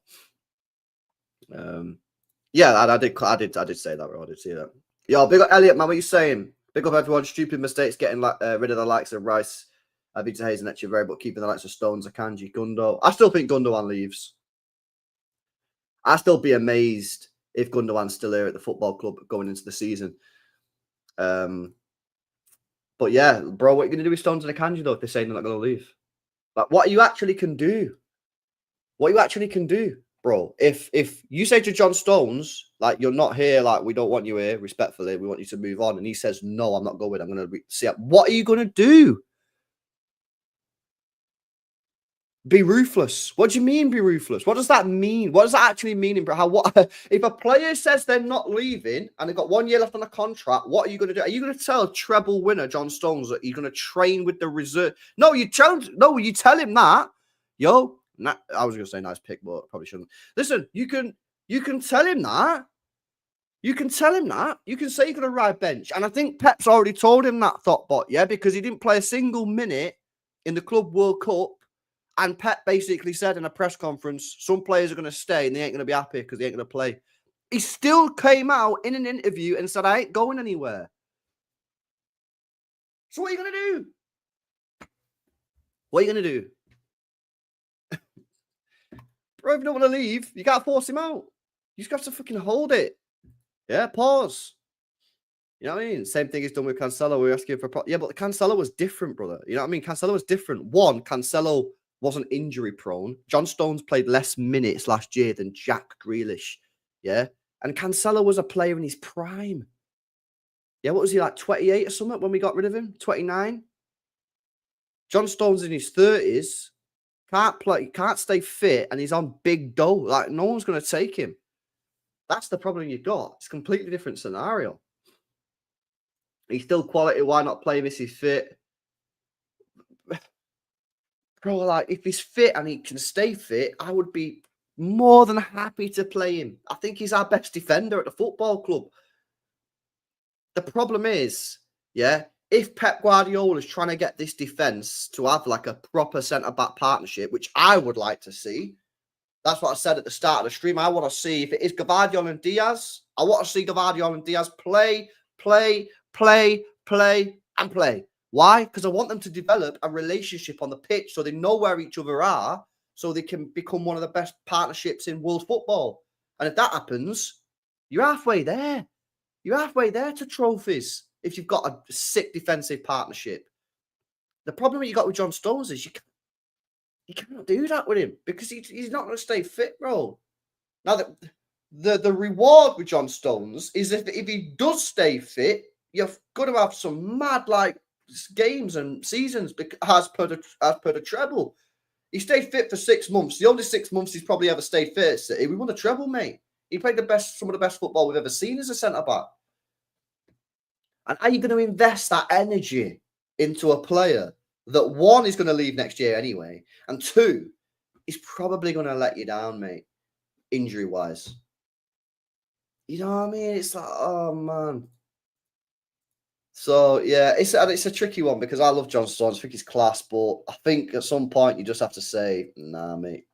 Yeah, I did say that, bro. I did see that. Yo, big up Elliot, man. What are you saying? Big up everyone. Stupid mistakes getting rid of the likes of Reis, Victor Hayes and Echeverry, but keeping the likes of Stones, Akanji, Gundo. I still think Gundogan leaves. I'd still be amazed if Gundogan's still here at the football club going into the season. But yeah, bro, what are you going to do with Stones and Akanji, though, if they're saying they're not going to leave? Like, what you actually can do. What you actually can do, bro. If you say to John Stones, like, you're not here, like, we don't want you here, respectfully, we want you to move on, and he says, no, I'm not going, I'm going to see it. What are you going to do? Be ruthless. What do you mean be ruthless? What does that mean? What does that actually mean? If a player says they're not leaving and they've got 1 year left on the contract, what are you going to do? Are you going to tell treble winner John Stones that you're going to train with the reserve? No, you tell him that. Yo, I was going to say nice pick, but probably shouldn't. Listen, you can tell him that. You can tell him that. You can say you're going to ride bench. And I think Pep's already told him that, Thoughtbot, yeah, because he didn't play a single minute in the Club World Cup. And Pep basically said in a press conference, some players are going to stay and they ain't going to be happy because they ain't going to play. He still came out in an interview and said, I ain't going anywhere. So what are you going to do? What are you going to do? Bro, if you don't want to leave, you can't force him out. You just have to fucking hold it. Yeah, pause. You know what I mean? Same thing he's done with Cancelo. We're asking for yeah, but Cancelo was different, brother. You know what I mean? Cancelo was different. One, Cancelo wasn't injury prone. John Stones played less minutes last year than Jack Grealish. Yeah. And Cancelo was a player in his prime. Yeah, what was he like, 28 or something when we got rid of him? 29? John Stones in his 30s, can't play, can't stay fit, and he's on big dough. Like, no one's going to take him. That's the problem you've got. It's a completely different scenario. He's still quality. Why not play him if he's fit? Bro, like, if he's fit and he can stay fit, I would be more than happy to play him. I think he's our best defender at the football club. The problem is, yeah, if Pep Guardiola is trying to get this defense to have like a proper centre-back partnership, which I would like to see, that's what I said at the start of the stream. I want to see if it is Gvardiol and Diaz. I want to see Gvardiol and Diaz play, and play. Why? Because I want them to develop a relationship on the pitch so they know where each other are, so they can become one of the best partnerships in world football. And if that happens, you're halfway there. You're halfway there to trophies if you've got a sick defensive partnership. The problem that you got with John Stones is you cannot do that with him because he's not going to stay fit, bro. Now, the reward with John Stones is if he does stay fit, you're going to have some mad like games and seasons as per the treble. He stayed fit for 6 months. The only 6 months he's probably ever stayed fit at City. We won the treble, mate. He played some of the best football we've ever seen as a centre-back. And are you going to invest that energy into a player that, one, is going to leave next year anyway, and two, is probably going to let you down, mate, injury-wise? You know what I mean? It's like, oh, man. So, yeah, it's a tricky one because I love John Stones. I think he's class, but I think at some point you just have to say, nah, mate.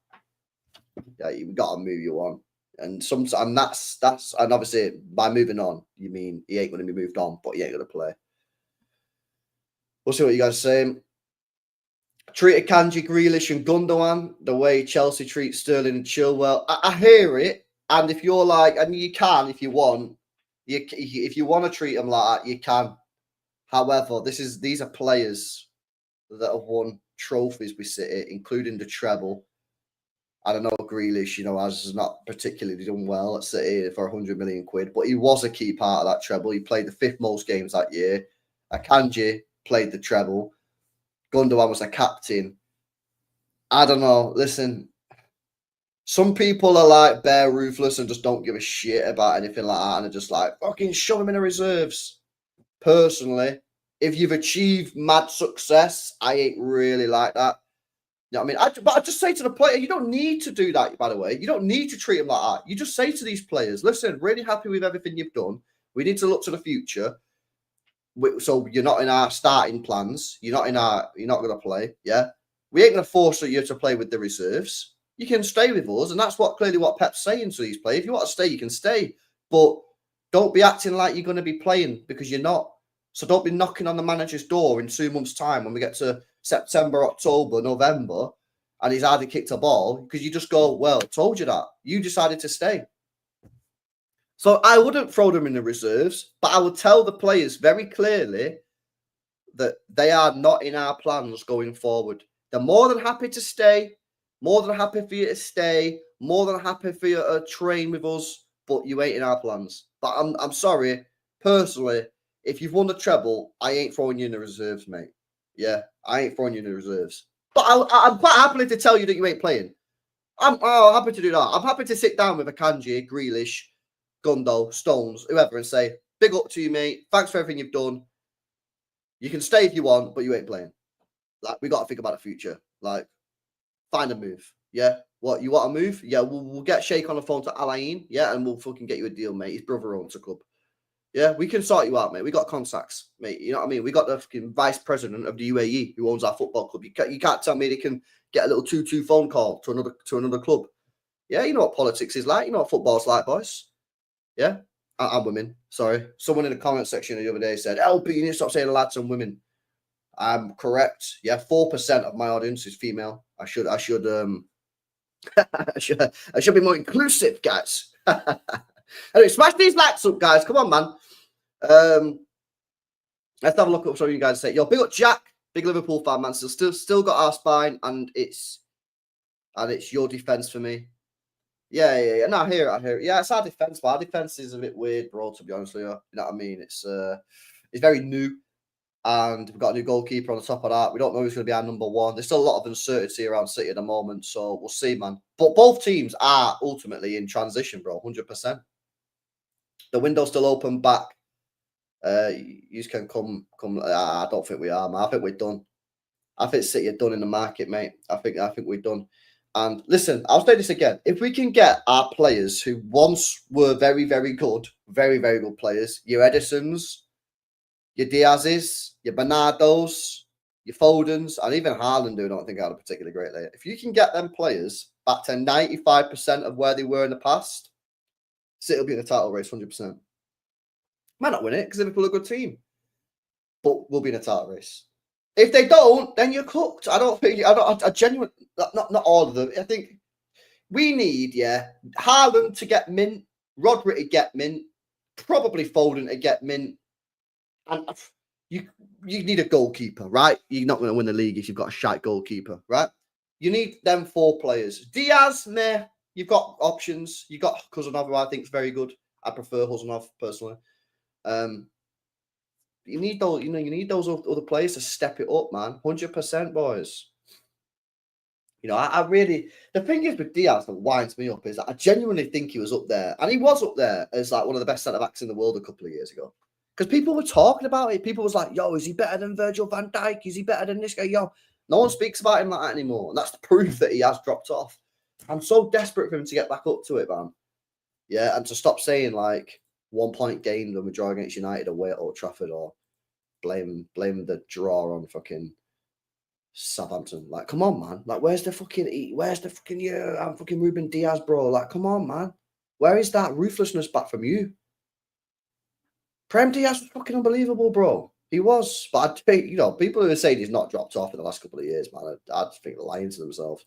Yeah, you've got to move you on. And that's and obviously by moving on, you mean he ain't going to be moved on, but he ain't going to play. We'll see what you guys are saying. Treated Kanji, Grealish, and Gundogan the way Chelsea treats Sterling and Chilwell. I hear it, and if you're like, and you can if you want, if you want to treat them like that, you can. However, these are players that have won trophies with City, including the treble. I don't know, Grealish, has not particularly done well at City for 100 million quid, but he was a key part of that treble. He played the 5th most games that year. Akanji played the treble. Gundogan was a captain. I don't know. Listen, some people are like bare ruthless and just don't give a shit about anything like that, and are just like, fucking shove him in the reserves. Personally, if you've achieved mad success, I ain't really like that. You know what I mean? But I just say to the player, you don't need to do that, by the way. You don't need to treat them like that. You just say to these players, listen, really happy with everything you've done. We need to look to the future. So you're not in our starting plans. You're not going to play. Yeah. We ain't going to force you to play with the reserves. You can stay with us. And that's clearly what Pep's saying to these players. If you want to stay, you can stay. But don't be acting like you're going to be playing because you're not. So don't be knocking on the manager's door in 2 months' time when we get to September, October, November, and he's hardly kicked a ball because you just go, well, told you that. You decided to stay. So I wouldn't throw them in the reserves, but I would tell the players very clearly that they are not in our plans going forward. They're more than happy to stay, more than happy for you to stay, more than happy for you to train with us, but you ain't in our plans. But I'm sorry, personally, if you've won the treble, I ain't throwing you in the reserves, mate. Yeah, I ain't throwing you in the reserves. But I'm quite happy to tell you that you ain't playing. I'm happy to do that. I'm happy to sit down with Akanji, Grealish, Gundo, Stones, whoever, and say, big up to you, mate. Thanks for everything you've done. You can stay if you want, but you ain't playing. Like, we got to think about the future. Like, find a move. Yeah? What, you want a move? Yeah, we'll get Sheikh on the phone to Alain. Yeah, and we'll fucking get you a deal, mate. His brother owns a club. Yeah, we can sort you out, mate. We got contacts, mate. You know what I mean? We got the fucking vice president of the UAE who owns our football club. You can't tell me they can get a little 2-2 phone call to another club. Yeah, you know what politics is like. You know what football's like, boys. Yeah, and women. Sorry, someone in the comment section the other day said, "LP, you need to stop saying lads and women." I'm correct. Yeah, 4% of my audience is female. I should I should be more inclusive, guys. Anyway, smash these likes up, guys. Come on, man. Let's have a look at what you guys say. Yo, big up Jack, big Liverpool fan, man. Still got our spine, and it's your defense for me. Yeah. No, I hear it. Yeah, it's our defense, but our defense is a bit weird, bro. To be honest with you, you know what I mean? It's very new, and we've got a new goalkeeper on the top of that. We don't know who's going to be our number one. There's still a lot of uncertainty around City at the moment, so we'll see, man. But both teams are ultimately in transition, bro. 100%. The window's still open back. You can come. I don't think we are, man. I think we're done. I think City are done in the market, mate. I think we're done. And listen, I'll say this again. If we can get our players who once were very, very good, very, very good players, your Edisons, your Diaz's, your Bernardos, your Fodens, and even Haaland, who I don't think had a particularly great layer. If you can get them players back to 95% of where they were in the past, City will be in the title race 100%. Might not win it because Liverpool are a good team, but we'll be in a title race. If they don't, then you're cooked. I genuinely, not all of them. I think we need, Haaland to get mint, Rodri to get mint, probably Foden to get mint, and you need a goalkeeper, right? You're not going to win the league if you've got a shite goalkeeper, right? You need them 4 players. Diaz, meh. You've got options. You've got Cousinov, who I think is very good. I prefer Cousinov personally. You need those, you need those other players to step it up, man. 100%, boys. I really, the thing is with Diaz that winds me up is that I genuinely think he was up there, and he was up there as like one of the best centre backs in the world a couple of years ago. Because people were talking about it. People was like, yo, is he better than Virgil van Dijk? Is he better than this guy? Yo, no one speaks about him like that anymore. And that's the proof that he has dropped off. I'm so desperate for him to get back up to it, man. Yeah, and to stop saying like 1 point gained when we draw against United away at Old Trafford, or blame the draw on fucking Southampton. Like, come on, man. Like, where's the fucking I'm fucking Ruben Diaz, bro. Like, come on, man. Where is that ruthlessness back from you? Prem Diaz was fucking unbelievable, bro. He was. But I think, people who are saying he's not dropped off in the last couple of years, man, I just think they're lying to themselves.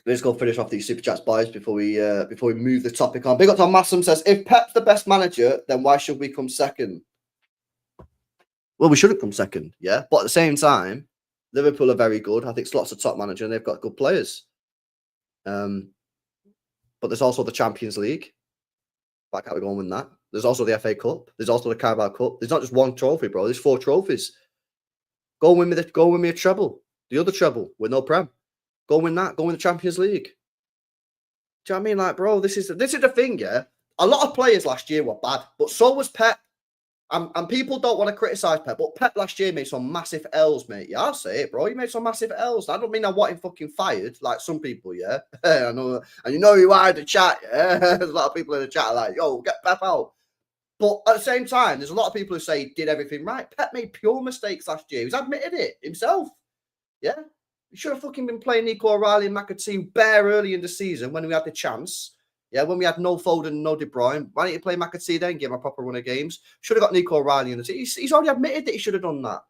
Let's go finish off these super chats, boys, before we move the topic on. Big up Tom Massam says, if Pep's the best manager, then why should we come second? Well, we shouldn't come second, yeah. But at the same time, Liverpool are very good. I think Slot's a top manager and they've got good players. But there's also the Champions League. Why can't we go and win that? There's also the FA Cup. There's also the Carabao Cup. There's not just one trophy, bro. There's 4 trophies. Go and win me a treble. The other treble with no Prem. Go win that. Go win the Champions League. Do you know what I mean? Like, bro, this is the thing, yeah? A lot of players last year were bad, but so was Pep. And people don't want to criticise Pep, but Pep last year made some massive L's, mate. Yeah, I'll say it, bro. He made some massive L's. I don't mean I want him fucking fired, like some people, yeah? I know. And you know who are in the chat, yeah? There's a lot of people in the chat like, yo, get Pep out. But at the same time, there's a lot of people who say he did everything right. Pep made pure mistakes last year. He's admitted it himself. Yeah? He should have fucking been playing Nico O'Reilly and McAtee bare early in the season when we had the chance. Yeah, when we had no Foden, no De Bruyne. Why didn't you play McAtee then? Give him a proper run of games. Should have got Nico O'Reilly in the team. He's already admitted that he should have done that.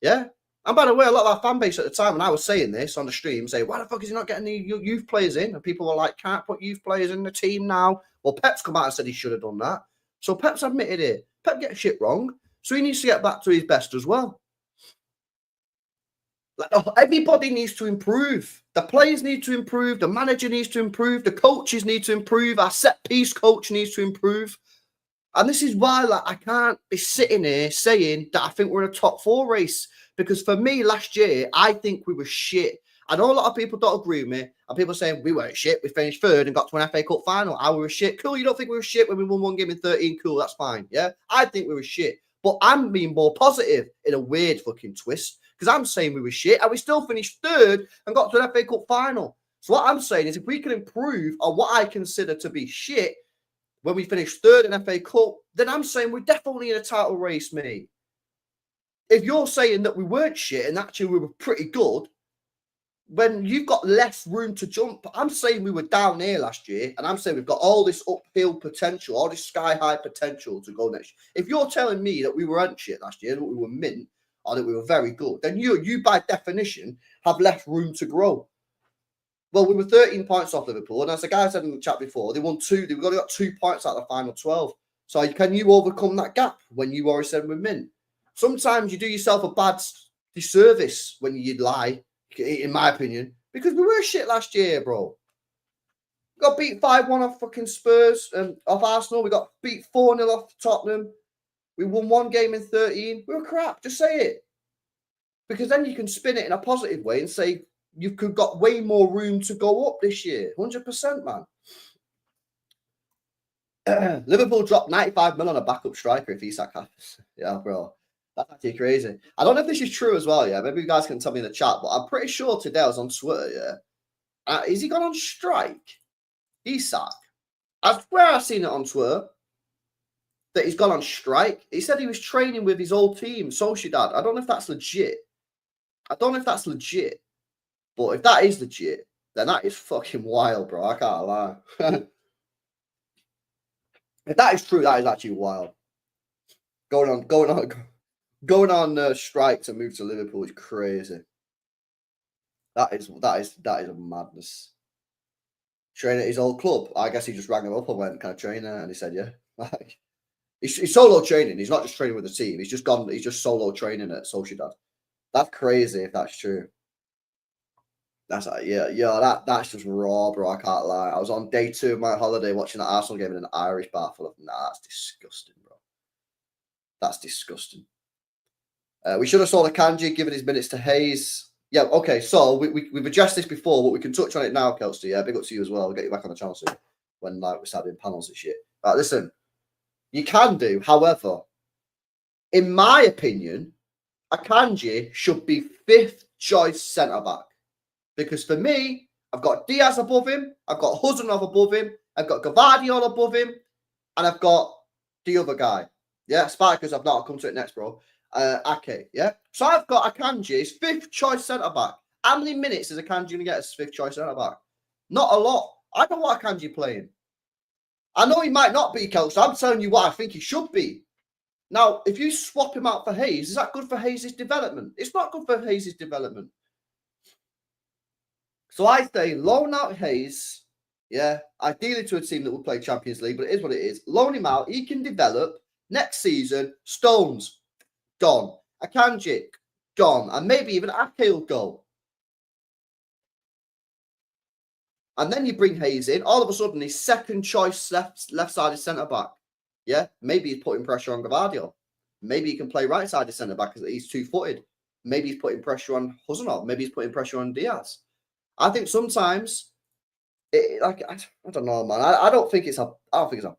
Yeah? And by the way, a lot of our fan base at the time, when I was saying this on the stream, saying, why the fuck is he not getting the youth players in? And people were like, can't put youth players in the team now. Well, Pep's come out and said he should have done that. So Pep's admitted it. Pep gets shit wrong. So he needs to get back to his best as well. Like, everybody needs to improve. The players need to improve. The manager needs to improve. The coaches need to improve. Our set-piece coach needs to improve. And this is why I can't be sitting here saying that I think we're in a top 4 race. Because for me, last year, I think we were shit. I know a lot of people don't agree with me. And people saying we weren't shit. We finished 3rd and got to an FA Cup final. We were shit. Cool, you don't think we were shit when we won 1 game in 13? Cool, that's fine. Yeah, I think we were shit. But I'm being more positive in a weird fucking twist. Because I'm saying we were shit and we still finished 3rd and got to an FA Cup final. So what I'm saying is if we can improve on what I consider to be shit when we finish 3rd in FA Cup, then I'm saying we're definitely in a title race, mate. If you're saying that we weren't shit and actually we were pretty good, when you've got less room to jump, I'm saying we were down here last year and I'm saying we've got all this uphill potential, all this sky-high potential to go next year. If you're telling me that we weren't shit last year, that we were mint, or that we were very good, then you by definition have less room to grow. Well, we were 13 points off Liverpool, and as the guy said in the chat before, they won 2. They've only got 2 points out of the final 12. So can you overcome that gap when you already said with Mint? Sometimes you do yourself a bad disservice when you lie, in my opinion, because we were shit last year, bro. We got beat 5-1 off fucking Spurs and off Arsenal. We got beat 4-0 off Tottenham. We won 1 game in 13. We were crap. Just say it. Because then you can spin it in a positive way and say you've got way more room to go up this year. 100%, man. Liverpool dropped 95 million on a backup striker if Isak happens. Yeah, bro. That's actually crazy. I don't know if this is true as well, yeah. Maybe you guys can tell me in the chat, but I'm pretty sure today I was on Twitter, yeah. Is he gone on strike? Isak. I swear I've seen it on Twitter that he's gone on strike. He said he was training with his old team, Sociedad. I don't know if that's legit. But if that is legit, then that is fucking wild, bro. I can't lie. If that is true, that is actually wild. Going on strike to move to Liverpool is crazy. That is a madness. Train at his old club. I guess he just rang him up and went, "Can I train there?" And he said, "Yeah." Like, he's solo training. He's not just training with the team. He's just solo training at Sociedad. That's crazy if that's true. That's like, that's just raw, bro. I can't lie. I was on day 2 of my holiday watching the Arsenal game in an Irish bar full of. Nah, that's disgusting, bro. That's disgusting. We should have sold Akanji, given his minutes to Hayes. Yeah, okay. So we've addressed this before, but we can touch on it now, Kelsey. Yeah, big up to you as well. We'll get you back on the channel soon when we start doing panels and shit. Right, listen, you can do. However, in my opinion, Akanji should be 5th choice centre back. Because for me, I've got Diaz above him, I've got Huzanov above him, I've got Gvardiol above him, and I've got the other guy. Yeah, Spartacus, I've not. I'll come to it next, bro. Ake, yeah? So I've got Akanji as 5th choice centre-back. How many minutes is Akanji going to get as 5th choice centre-back? Not a lot. I don't want Akanji playing. I know he might not be, Kelsey. I'm telling you what I think he should be. Now, if you swap him out for Hayes, is that good for Hayes' development? It's not good for Hayes' development. So I say loan out Hayes, yeah, ideally to a team that will play Champions League, but it is what it is. Loan him out. He can develop. Next season, Stones, gone. Akanji, gone. And maybe even Ake will go. And then you bring Hayes in. All of a sudden, he's 2nd choice left-sided centre-back. Yeah, maybe he's putting pressure on Gvardiol. Maybe he can play right-sided centre-back because he's 2-footed. Maybe he's putting pressure on Huzanov. Maybe he's putting pressure on Diaz. I think sometimes, I don't know, man. I don't think it's a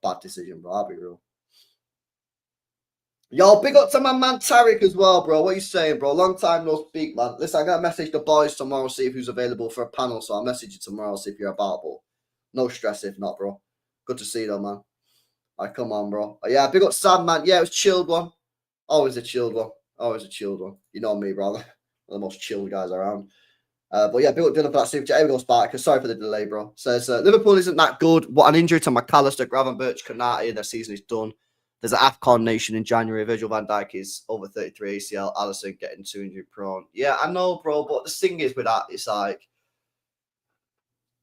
bad decision, bro. I'll be real. Yo, big up to my man Tarek as well, bro. What are you saying, bro? Long time no speak, man. Listen, I'm gonna message the boys tomorrow, see if who's available for a panel. So I'll message you tomorrow, see if you're available. No stress if not, bro. Good to see you though, man. Like, come on, bro. Yeah, big up Sam, man. Yeah, it was chilled one. Always a chilled one. Always a chilled one. You know me, brother. One of the most chilled guys around. But yeah, big up Dylan for that super chat. Here we go, Spartacus. Sorry for the delay, bro. Says Liverpool isn't that good. What an injury to McAllister, Gravenberch, Konate. Their season is done. There's an AFCON nation in January. Virgil van Dijk is over 33 ACL. Alisson getting 2 injury prone. Yeah, I know, bro. But the thing is with that, it's like,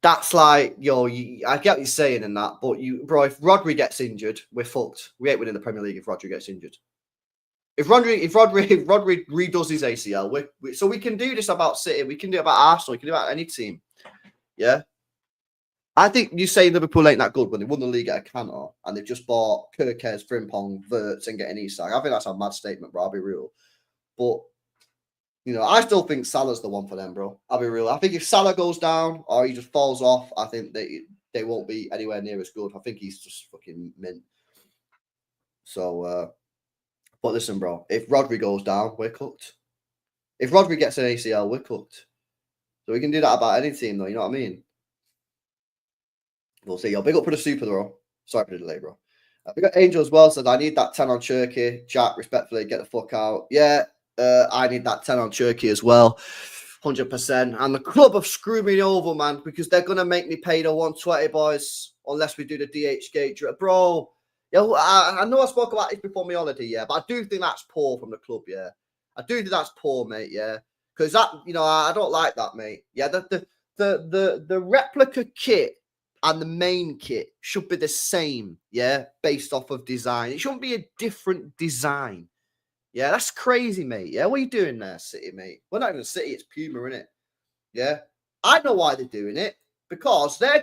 that's like, yo, I get what you're saying in that. But bro, if Rodri gets injured, we're fucked. We ain't winning the Premier League if Rodri gets injured. If Rodri redoes his ACL, so we can do this about City, we can do it about Arsenal, we can do it about any team. Yeah. I think you say Liverpool ain't that good when they won the league at a canter and they've just bought Kirkes, Frimpong, Wirtz and getting Isak. I think that's a mad statement, bro. I'll be real. But, you know, I still think Salah's the one for them, bro. I'll be real. I think if Salah goes down or he just falls off, I think they won't be anywhere near as good. I think he's just fucking mint. So, but listen, bro, if Rodri goes down, we're cooked. If Rodri gets an ACL, we're cooked. So we can do that about any team, though. You know what I mean? We'll see. Yo, big up for the super, though. Sorry for the delay, bro. We got Angel as well. Said, I need that 10 on Turkey. Jack, respectfully, get the fuck out. Yeah, I need that 10 on Turkey as well. 100%. And the club have screwed me over, man, because they're going to make me pay the 120, boys, unless we do the DH gate. Bro, yo, I know I spoke about this before my holiday, yeah, but I do think that's poor from the club, yeah. I do think that's poor, mate, yeah. Because that, you know, I don't like that, mate. Yeah, the replica kit and the main kit should be the same, yeah, based off of design. It shouldn't be a different design. Yeah, that's crazy, mate. Yeah, what are you doing there, City, mate? We're not even City, it's Puma, innit? Yeah. I know why they're doing it. Because they're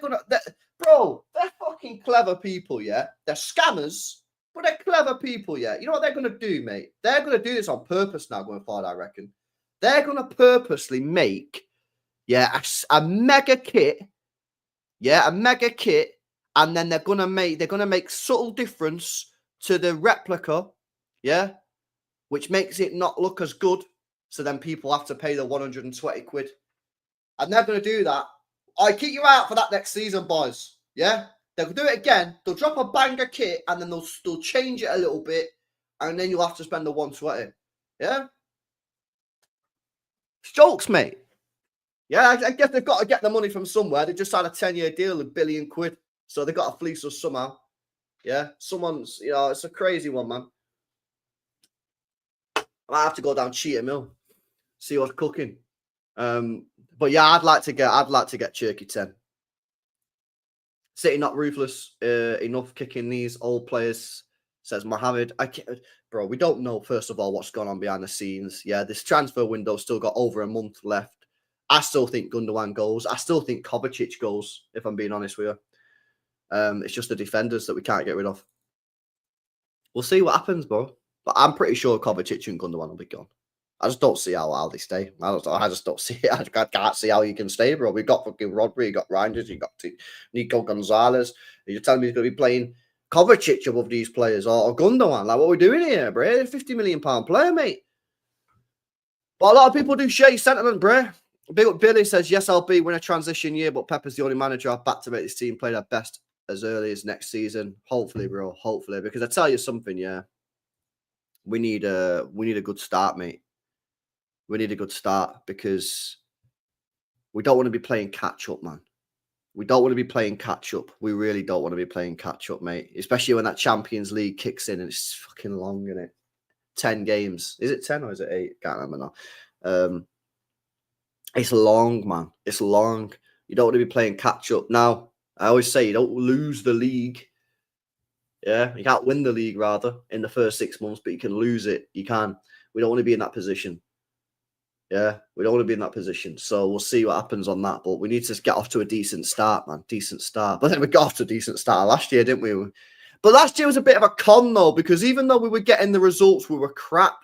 fucking clever people, yeah? They're scammers, but they're clever people, yeah? You know what they're going to do, mate? They're going to do this on purpose now going forward, I reckon. They're going to purposely make, yeah, a mega kit, yeah, a mega kit, and then they're going to make subtle difference to the replica, yeah, which makes it not look as good. So then people have to pay the 120 quid. And they're going to do that. I keep you out for that next season, boys. Yeah? They'll do it again. They'll drop a banger kit and then they'll change it a little bit. And then you'll have to spend the 120. Yeah? It's jokes, mate. Yeah, I guess they've got to get the money from somewhere. They just had a 10-year deal, £1 billion. So they've got to fleece us somehow. Yeah? Someone's, it's a crazy one, man. I might have to go down Cheetah Mill. See what's cooking. But yeah, I'd like to get Cherky 10. City not ruthless enough kicking these old players, says Mohammed. Bro, we don't know, first of all, what's gone on behind the scenes. Yeah, this transfer window's still got over a month left. I still think Gundogan goes. I still think Kovacic goes, if I'm being honest with you. It's just the defenders that we can't get rid of. We'll see what happens, bro. But I'm pretty sure Kovacic and Gundogan will be gone. I just don't see how they stay. I just don't see it. I can't see how you can stay, bro. We've got fucking Rodri, you got Reinders, you got Nico Gonzalez. You're telling me he's going to be playing Kovacic above these players or Gundogan? Like, what are we doing here, bro? £50 million player, mate. But a lot of people do share your sentiment, bro. Big up Billy says, yes, I'll be win a transition year, but Pepper's the only manager I've backed to make this team play their best as early as next season. Hopefully, bro. Hopefully. Because I tell you something, yeah. We need a good start, mate. We need a good start because we don't want to be playing catch-up, man. We don't want to be playing catch-up. We really don't want to be playing catch-up, mate. Especially when that Champions League kicks in and it's fucking long, isn't it? 10 games. Is it 10 or is it 8? Can't remember now. It's long, man. It's long. You don't want to be playing catch-up. Now, I always say you don't lose the league. Yeah, you can't win the league, rather, in the first 6 months, but you can lose it. You can. We don't want to be in that position. Yeah, we don't want to be in that position. So we'll see what happens on that. But we need to get off to a decent start, man. Decent start. But then we got off to a decent start last year, didn't we? But last year was a bit of a con, though, because even though we were getting the results, we were crap.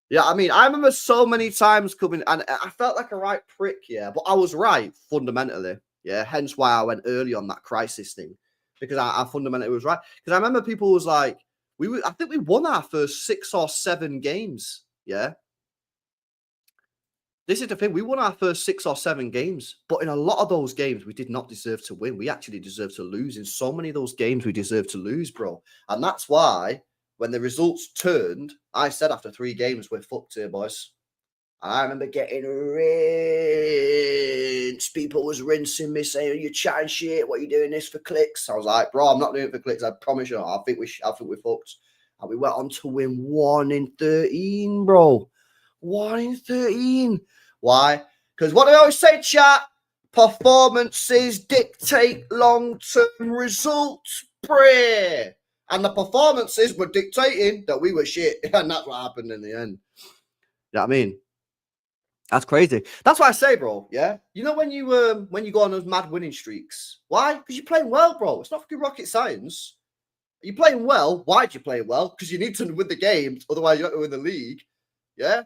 Yeah, I mean, I remember so many times coming, and I felt like a right prick, yeah. But I was right, fundamentally. Yeah, hence why I went early on that crisis thing. Because I fundamentally was right. Because I remember people was like, I think we won our first 6 or 7 games, yeah. This is the thing. We won our first 6 or 7 games, but in a lot of those games, we did not deserve to win. We actually deserved to lose. In so many of those games, we deserved to lose, bro. And that's why when the results turned, I said after 3 games, we're fucked here, boys. And I remember getting rinsed. People was rinsing me, saying, "You're chatting shit. What are you doing this for clicks?" I was like, "Bro, I'm not doing it for clicks. I promise you. I think we're fucked." And we went on to win 1 in 13, bro. 1 in 13. Why? Because what I always say, chat, performances dictate long-term results, pray. And the performances were dictating that we were shit. And that's what happened in the end. You know what I mean? That's crazy. That's what I say, bro. Yeah. You know when you go on those mad winning streaks? Why? Because you're playing well, bro. It's not fucking rocket science. You're playing well. Why do you play well? Because you need to win the games. Otherwise, you're not going to win the league. Yeah.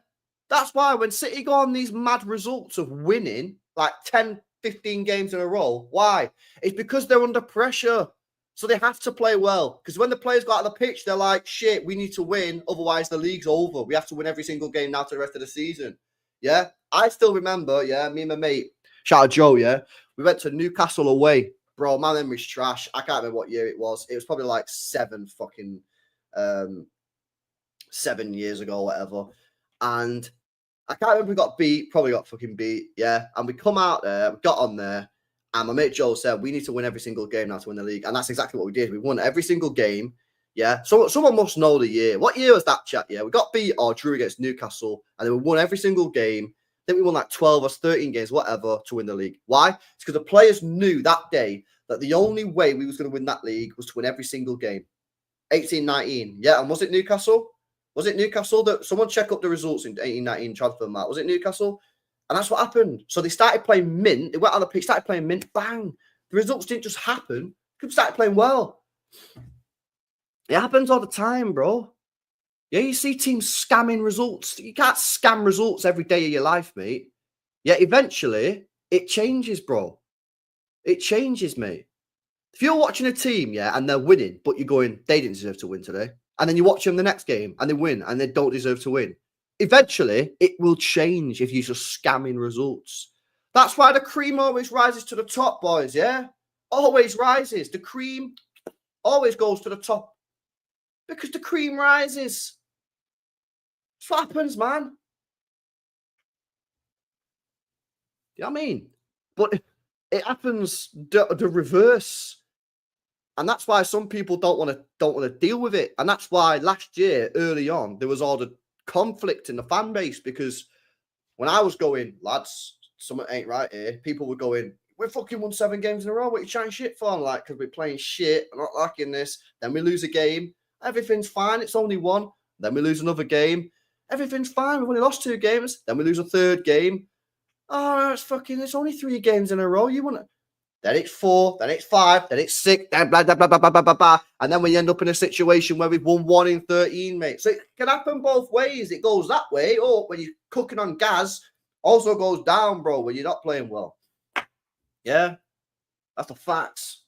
That's why when City go on these mad results of winning, like 10, 15 games in a row, why? It's because they're under pressure. So they have to play well. Because when the players go out on the pitch, they're like, shit, we need to win. Otherwise, the league's over. We have to win every single game now to the rest of the season. Yeah? I still remember, yeah, me and my mate, shout out Joe, yeah? We went to Newcastle away. Bro, my memory's trash. I can't remember what year it was. It was probably like 7 years ago or whatever. And I can't remember if we got beat. Probably got fucking beat. Yeah. And we come out there, we got on there, and my mate Joe said, we need to win every single game now to win the league. And that's exactly what we did. We won every single game. Yeah. So someone must know the year. What year was that, chat? Yeah. We got beat or drew against Newcastle, and then we won every single game. think we won like 12 or 13 games, whatever, to win the league. Why? It's because the players knew that day that the only way we was going to win that league was to win every single game. 18-19. Yeah, and was it Newcastle? Was it Newcastle that someone check up the results in 18-19 transfer mark? Was it Newcastle? And that's what happened. So they started playing mint. They went on the pitch, started playing mint. Bang. The results didn't just happen. People started playing well. It happens all the time, bro. Yeah, you see teams scamming results. You can't scam results every day of your life, mate. Yeah, eventually it changes, bro. It changes, mate. If you're watching a team, yeah, and they're winning, but you're going, they didn't deserve to win today. And then you watch them the next game and they win and they don't deserve to win. Eventually, it will change if you're just scamming results. That's why the cream always rises to the top, boys, yeah? Always rises. The cream always goes to the top. Because the cream rises. That's what happens, man. You know what I mean? But it happens the reverse. And that's why some people don't want to deal with it. And that's why last year, early on, there was all the conflict in the fan base, because when I was going, lads, something ain't right here, people were going, we fucking won 7 games in a row. What are you trying shit for? I'm like, because we're playing shit, I'm not liking this. Then we lose a game. Everything's fine. It's only 1. Then we lose another game. Everything's fine. We've only lost 2 games. Then we lose a 3rd game. Oh, it's only 3 games in a row. You want to. Then it's 4, then it's 5, then it's 6, then blah, blah, blah, blah, blah, blah, blah. And then we end up in a situation where we've won 1 in 13, mate. So it can happen both ways. It goes that way, or when you're cooking on gas, also goes down, bro, when you're not playing well. Yeah? That's the facts.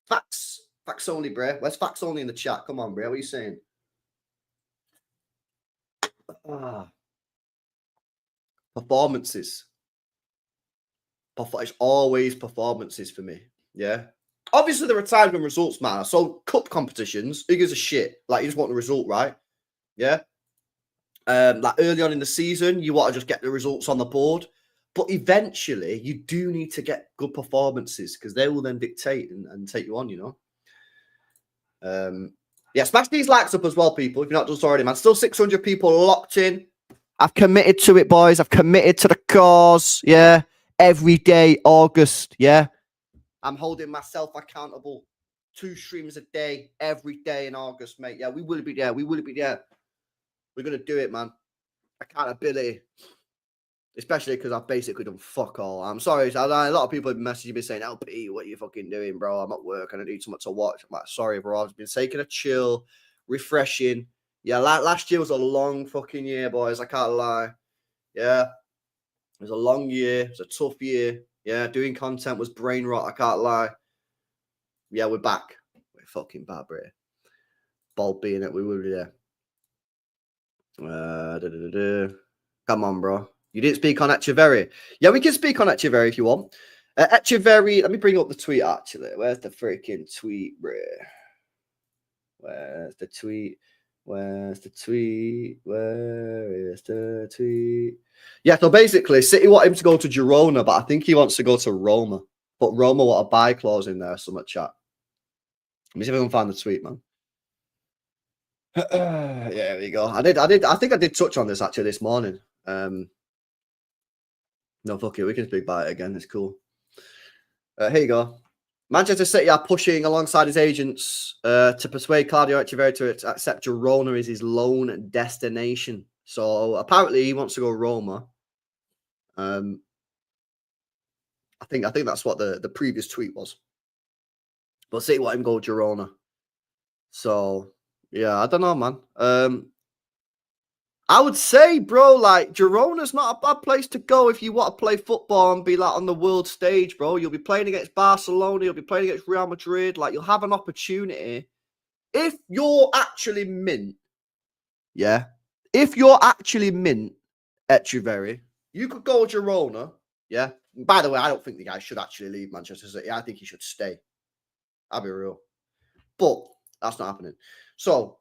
Facts. Facts only, bro. Where's facts only in the chat? Come on, bro. What are you saying? Performances. It's always performances for me. Yeah. Obviously, there are times when results matter. So, cup competitions, who gives a shit? Like, you just want the result, right? Yeah. Like early on in the season, you want to just get the results on the board. But eventually, you do need to get good performances, because they will then dictate and take you on, you know. Yeah, smash these likes up as well, people, if you're not done so already, man. Still 600 people locked in. I've committed to it, boys. I've committed to the cause. Yeah. Every day, August. Yeah. I'm holding myself accountable. 2 streams a day, every day in August, mate. Yeah, we will be there. We will be there. We're going to do it, man. Accountability. Especially because I've basically done fuck all. I'm sorry. A lot of people have been messaging me saying, LP, what are you fucking doing, bro? I'm at work and I need something to watch. I'm like, sorry, bro. I've been taking a chill, refreshing. Yeah, last year was a long fucking year, boys. I can't lie. Yeah. It was a long year. It was a tough year. Yeah, doing content was brain rot. I can't lie. Yeah, we're back. We're fucking bad, bro. Ball being it. We will be there. Come on, bro. You didn't speak on Echeverry. Yeah, we can speak on Echeverry if you want. Echeverry, let me bring up the tweet, actually. Where's the freaking tweet, bro? Where's the tweet? Where's the tweet? Where is the tweet? Yeah, so basically, City want him to go to Girona, but I think he wants to go to Roma. But Roma want a buy clause in there, some chat. Let me see if I can find the tweet, man. Yeah, there we go. I think I did touch on this actually this morning. No, fuck it. We can speak about it again. It's cool. Here you go. Manchester City are pushing alongside his agents to persuade Claudio Echeverri to accept Girona as his loan destination. So apparently he wants to go Roma. I think that's what the previous tweet was. But City want him to go Girona. So yeah, I don't know, man. I would say, bro, like, Girona's not a bad place to go if you want to play football and be, like, on the world stage, bro. You'll be playing against Barcelona. You'll be playing against Real Madrid. Like, you'll have an opportunity. If you're actually mint, yeah, if you're actually mint, Echeverri, you could go Girona, yeah. By the way, I don't think the guy should actually leave Manchester City. I think he should stay. I'll be real. But that's not happening. So,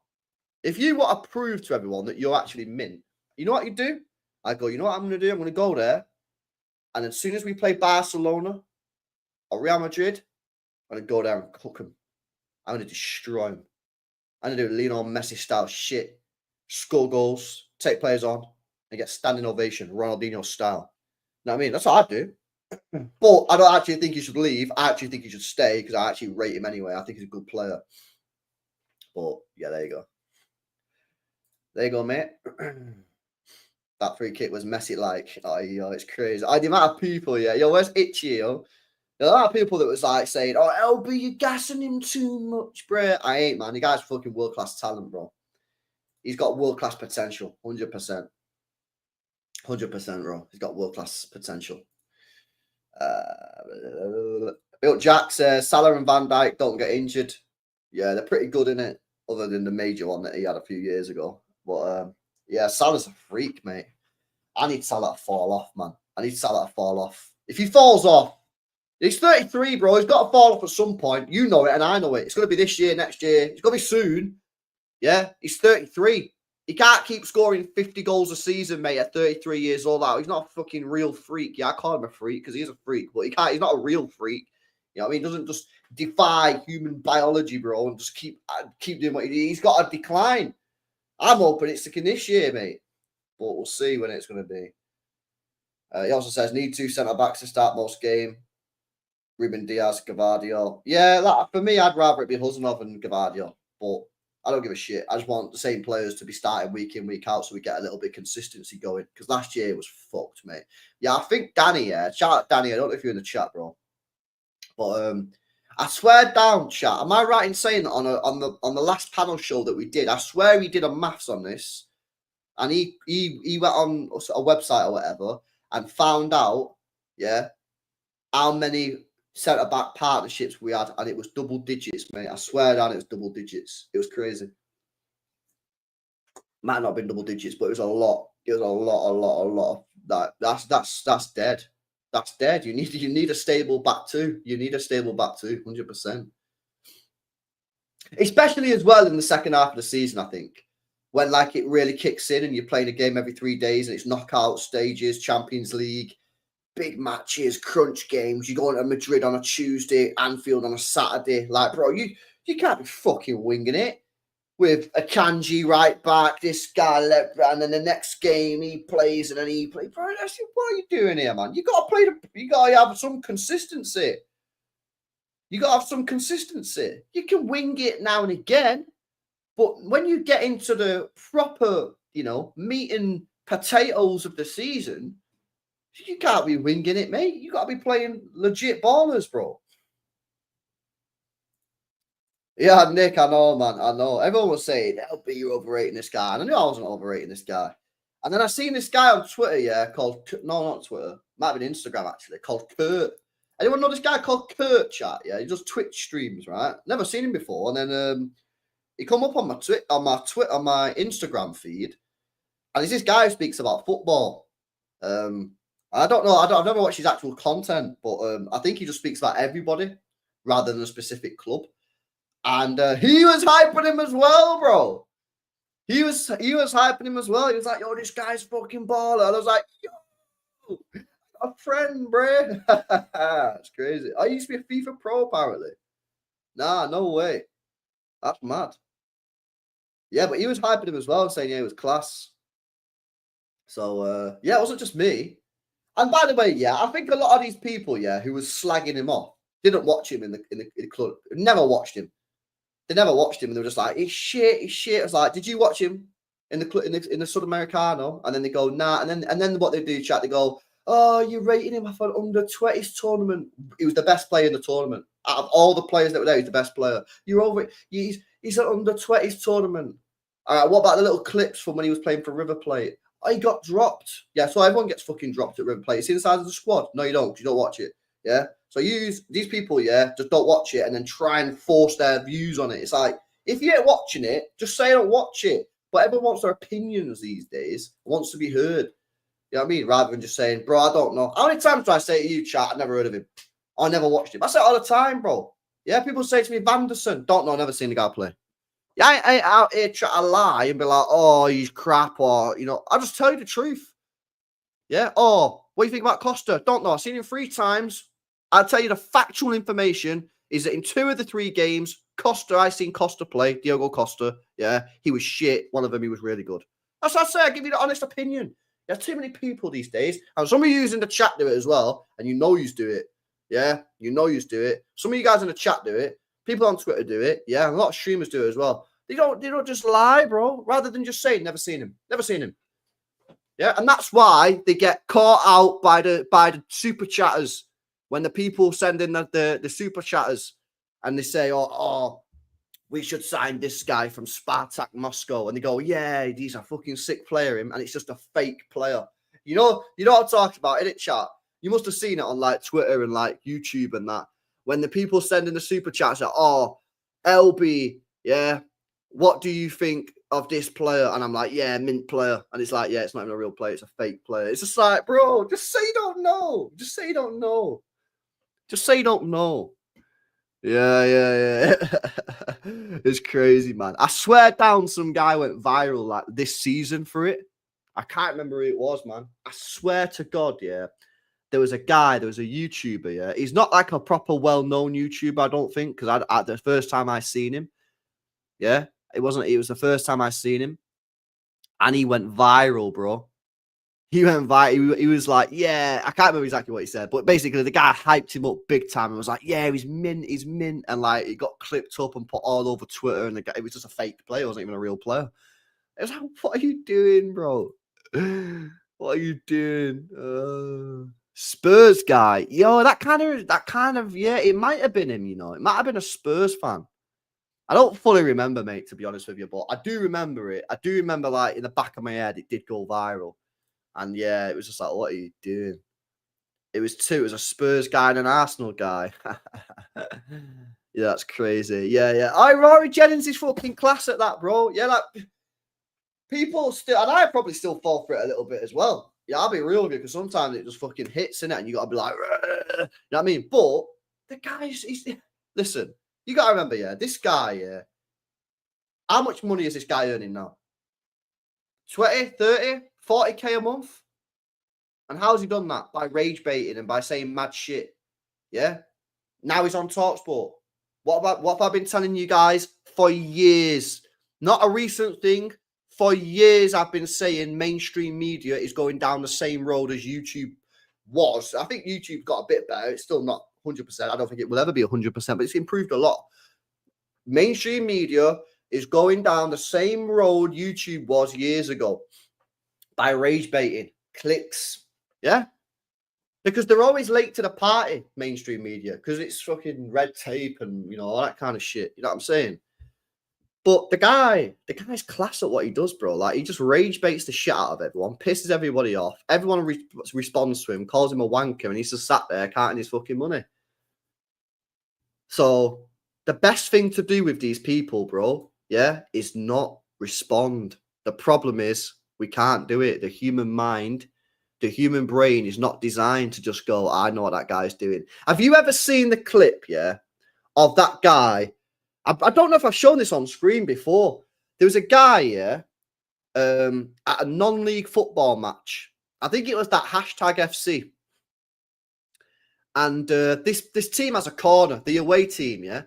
if you want to prove to everyone that you're actually mint, you know what you do? I go, you know what I'm going to do? I'm going to go there. And as soon as we play Barcelona or Real Madrid, I'm going to go there and cook them. I'm going to destroy them. I'm going to do Lionel Messi style shit. Score goals, take players on, and get standing ovation, Ronaldinho style. You know what I mean? That's what I'd do. But I don't actually think he should leave. I actually think he should stay because I actually rate him anyway. I think he's a good player. But yeah, there you go. There you go, mate. That free kick was messy like. Oh, yo, it's crazy. The amount of people, yeah. Yo, where's Itchy, yo? There are a lot of people that was like saying, oh, LB, you're gassing him too much, bro. I ain't, man. The guy's fucking world-class talent, bro. He's got world-class potential. 100%. 100%, bro. He's got world-class potential. Bill Jack says, Salah and Van Dijk don't get injured. Yeah, they're pretty good in it, other than the major one that he had a few years ago. But, yeah, Salah's a freak, mate. I need Salah to fall off, man. I need Salah to fall off. If he falls off, he's 33, bro. He's got to fall off at some point. You know it, and I know it. It's going to be this year, next year. It's going to be soon. Yeah, he's 33. He can't keep scoring 50 goals a season, mate, at 33 years old. He's not a fucking real freak. Yeah, I call him a freak because he is a freak, but he's not a real freak. You know what I mean? He doesn't just defy human biology, bro, and just keep doing what he's got to decline. I'm hoping it's sticking this year, mate. But we'll see when it's going to be. He also says, need 2 centre-backs to start most game. Ruben Diaz, Gavardio. Yeah, for me, I'd rather it be Huzanov and Gavardio. But I don't give a shit. I just want the same players to be starting week in, week out so we get a little bit of consistency going. Because last year was fucked, mate. Yeah, I think Danny, shout out Danny. I don't know if you're in the chat, bro. But I swear down, chat. Am I right in saying that on the last panel show that we did? I swear he did a maths on this, and he went on a website or whatever and found out, yeah, how many centre-back partnerships we had, and it was double digits, mate. I swear down, it was double digits. It was crazy. Might not have been double digits, but it was a lot. It was a lot of that. That's dead. That's dead. You need a stable back two. You need a stable back two, 100%. Especially as well in the second half of the season, I think, when like it really kicks in and you're playing a game every 3 days and it's knockout stages, Champions League, big matches, crunch games. You go into Madrid on a Tuesday, Anfield on a Saturday. Like, bro, you can't be fucking winging it with a Kanji right back, this guy left, and then the next game he plays and then he plays. Bro, what are you doing here, man? You got to have some consistency. You got to have some consistency. You can wing it now and again, but when you get into the proper, meat and potatoes of the season, you can't be winging it, mate. You got to be playing legit ballers, bro. Yeah, Nick, I know, man. I know. Everyone was saying, LB, you're overrating this guy. And I knew I wasn't overrating this guy. And then I seen this guy on Twitter, not Twitter. Might have been Instagram, actually, called Kurt. Anyone know this guy called Kurt, chat? Yeah, he does Twitch streams, right? Never seen him before. And then he come up on my Instagram feed. And he's this guy who speaks about football. I don't know. I've never watched his actual content, but I think he just speaks about everybody rather than a specific club. And he was hyping him as well, bro. He was hyping him as well. He was like, yo, this guy's fucking baller. And I was like, yo, a friend, bro. It's crazy. I used to be a FIFA pro, apparently. Nah, no way. That's mad. Yeah, but he was hyping him as well, saying, yeah, he was class. So, yeah, it wasn't just me. And by the way, yeah, I think a lot of these people, yeah, who was slagging him off, didn't watch him in the club. Never watched him. They never watched him, and they were just like, he's shit. I was like, did you watch him in the Sudamericano? And then they go, nah. And then what they do, chat, they go, oh, you're rating him off an under-20s tournament. He was the best player in the tournament. Out of all the players that were there, he's the best player. You're over it. He's an under-20s tournament. All right, what about the little clips from when he was playing for River Plate? Oh, he got dropped. Yeah, so everyone gets fucking dropped at River Plate. It's inside of the squad. No, you don't, because you don't watch it. Yeah? So these people, yeah, just don't watch it and then try and force their views on it. It's like, if you ain't watching it, just say don't watch it. But everyone wants their opinions these days, wants to be heard. You know what I mean? Rather than just saying, bro, I don't know. How many times do I say to you, chat, I've never heard of him? I never watched him. I say it all the time, bro. Yeah, people say to me, Vanderson, don't know, never seen the guy play. Yeah, I ain't out here trying to lie and be like, oh, he's crap, or, I'll just tell you the truth. Yeah, oh, what do you think about Costa? Don't know. I've seen him 3 times. I'll tell you the factual information is that in 2 of the 3 games, I seen Costa play, Diogo Costa. Yeah, he was shit. One of them, he was really good. That's what I say. I give you the honest opinion. There's too many people these days. And some of you in the chat do it as well. And you know you do it. Yeah, you know you do it. Some of you guys in the chat do it. People on Twitter do it. Yeah, and a lot of streamers do it as well. They don't just lie, bro. Rather than just saying, never seen him. Never seen him. Yeah, and that's why they get caught out by the super chatters when the people send in the super chatters and they say, oh, we should sign this guy from Spartak Moscow, and they go, yeah, he's a fucking sick player, and it's just a fake player. You know what I'm talking about, innit, chat? You must have seen it on like Twitter and like YouTube and that. When the people send in the super chats, like, oh, LB, yeah, what do you think of this player? And I'm like, yeah, mint player. And it's like, yeah, it's not even a real player. It's a fake player. It's just like, bro, just say you don't know. Just say you don't know. Just say you don't know. Yeah. It's crazy, man. I swear down some guy went viral like this season for it. I can't remember who it was, man. I swear to God, yeah. There was a YouTuber, yeah. He's not like a proper well-known YouTuber, I don't think, because at the first time I seen him, yeah, it was the first time I seen him, and he went viral, bro. He went viral. He was like, yeah, I can't remember exactly what he said, but basically the guy hyped him up big time and was like, yeah, he's mint, and like it got clipped up and put all over Twitter, and it was just a fake player, it wasn't even a real player. It was like, what are you doing, bro? What are you doing? Spurs guy, yo, that kind of, yeah, it might have been him, you know, it might have been a Spurs fan. I don't fully remember, mate, to be honest with you, but I do remember it. I do remember, like, in the back of my head, it did go viral. And yeah, it was just like, what are you doing? It was a Spurs guy and an Arsenal guy. Yeah, that's crazy. Yeah. Rory Jennings is fucking class at that, bro. Yeah, like, people still, and I probably still fall for it a little bit as well. Yeah, I'll be real with you, because sometimes it just fucking hits in it, and you got to be like, you know what I mean? But the guy, listen, you got to remember, yeah, this guy, yeah, how much money is this guy earning now? 20, 30, 40K a month? And how's he done that? By rage baiting and by saying mad shit. Yeah? Now he's on TalkSport. What have I been telling you guys for years? Not a recent thing. For years, I've been saying mainstream media is going down the same road as YouTube was. I think YouTube got a bit better. It's still not 100%. I don't think it will ever be 100%, but it's improved a lot. Mainstream media is going down the same road YouTube was years ago by rage baiting, clicks. Yeah? Because they're always late to the party, mainstream media, because it's fucking red tape and, you know, all that kind of shit. You know what I'm saying? But the guy's class at what he does, bro. Like, he just rage baits the shit out of everyone, pisses everybody off. Everyone responds to him, calls him a wanker, and he's just sat there counting his fucking money. So the best thing to do with these people, bro, yeah, is not respond. The problem is we can't do it. The human mind, the human brain is not designed to just go, I know what that guy's doing. Have you ever seen the clip, yeah, of that guy? I don't know if I've shown this on screen before. There was a guy, yeah, at a non-league football match. I think it was that #FC. And this team has a corner, the away team, yeah.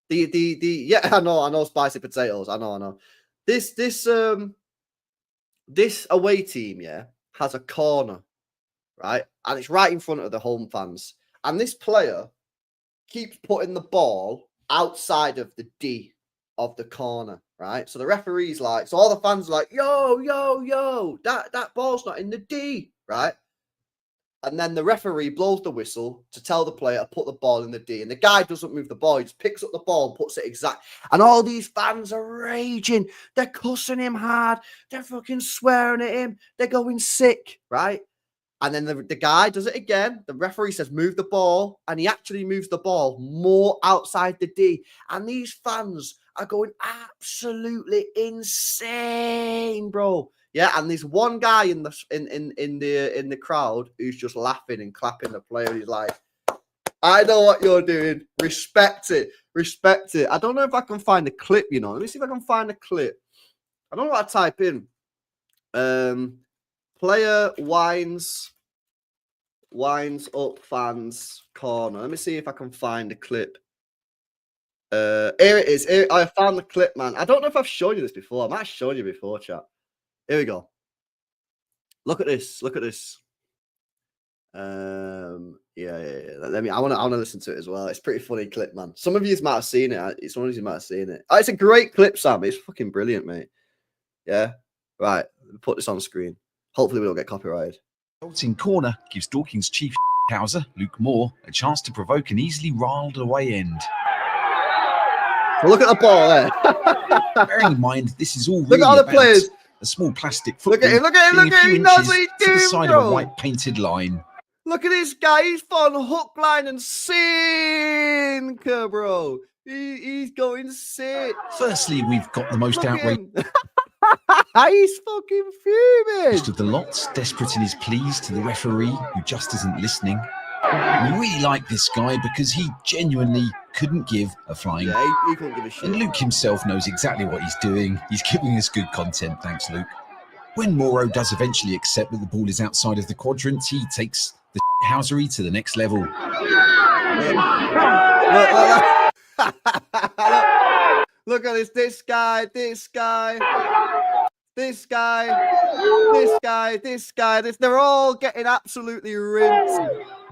Yeah, I know, spicy potatoes. I know. This away team, yeah, has a corner, right? And it's right in front of the home fans. And this player keeps putting the ball outside of the D of the corner, right? So the referee's like, so all the fans are like, yo, that ball's not in the D, right? And then the referee blows the whistle to tell the player to put the ball in the D. And the guy doesn't move the ball. He just picks up the ball and puts it exact. And all these fans are raging. They're cussing him hard. They're fucking swearing at him. They're going sick, right? And then the guy does it again. The referee says, move the ball. And he actually moves the ball more outside the D. And these fans are going absolutely insane, bro. Yeah, and there's one guy in the crowd who's just laughing and clapping the player. He's like, I know what you're doing. Respect it. I don't know if I can find the clip, you know. Let me see if I can find the clip. I don't know what I type in. Player winds up fans corner. Let me see if I can find the clip. Here it is. I found the clip, man. I don't know if I've shown you this before. I might have shown you before, chat. Here we go. Look at this. Let me. I want to listen to it as well. It's a pretty funny clip, man. Some of you might have seen it. Some of you might have seen it. It's a great clip, Sam. It's fucking brilliant, mate. Yeah. Right. Put this on screen. Hopefully, we don't get copyrighted. In corner gives Dorking's chief houser, Luke Moore, a chance to provoke an easily riled away end. So look at the ball there. Bearing in mind, this is all Look really at all the about players. a small plastic football. Look at him. He knows what he's to the doing, side bro. of a white painted line. Look at this guy. He's on hook, line, and sinker, bro. He's going sick. Firstly, we've got the most outrageous He's fucking fuming. of the lot, desperate in his pleas to the referee, who just isn't listening. We really like this guy because he genuinely couldn't give a flying. Yeah, he couldn't give a shit. And Luke himself knows exactly what he's doing. He's giving us good content, thanks, Luke. When Moro does eventually accept that the ball is outside of the quadrant, he takes the housery to the next level. Look at this guy. They're all getting absolutely rinsed.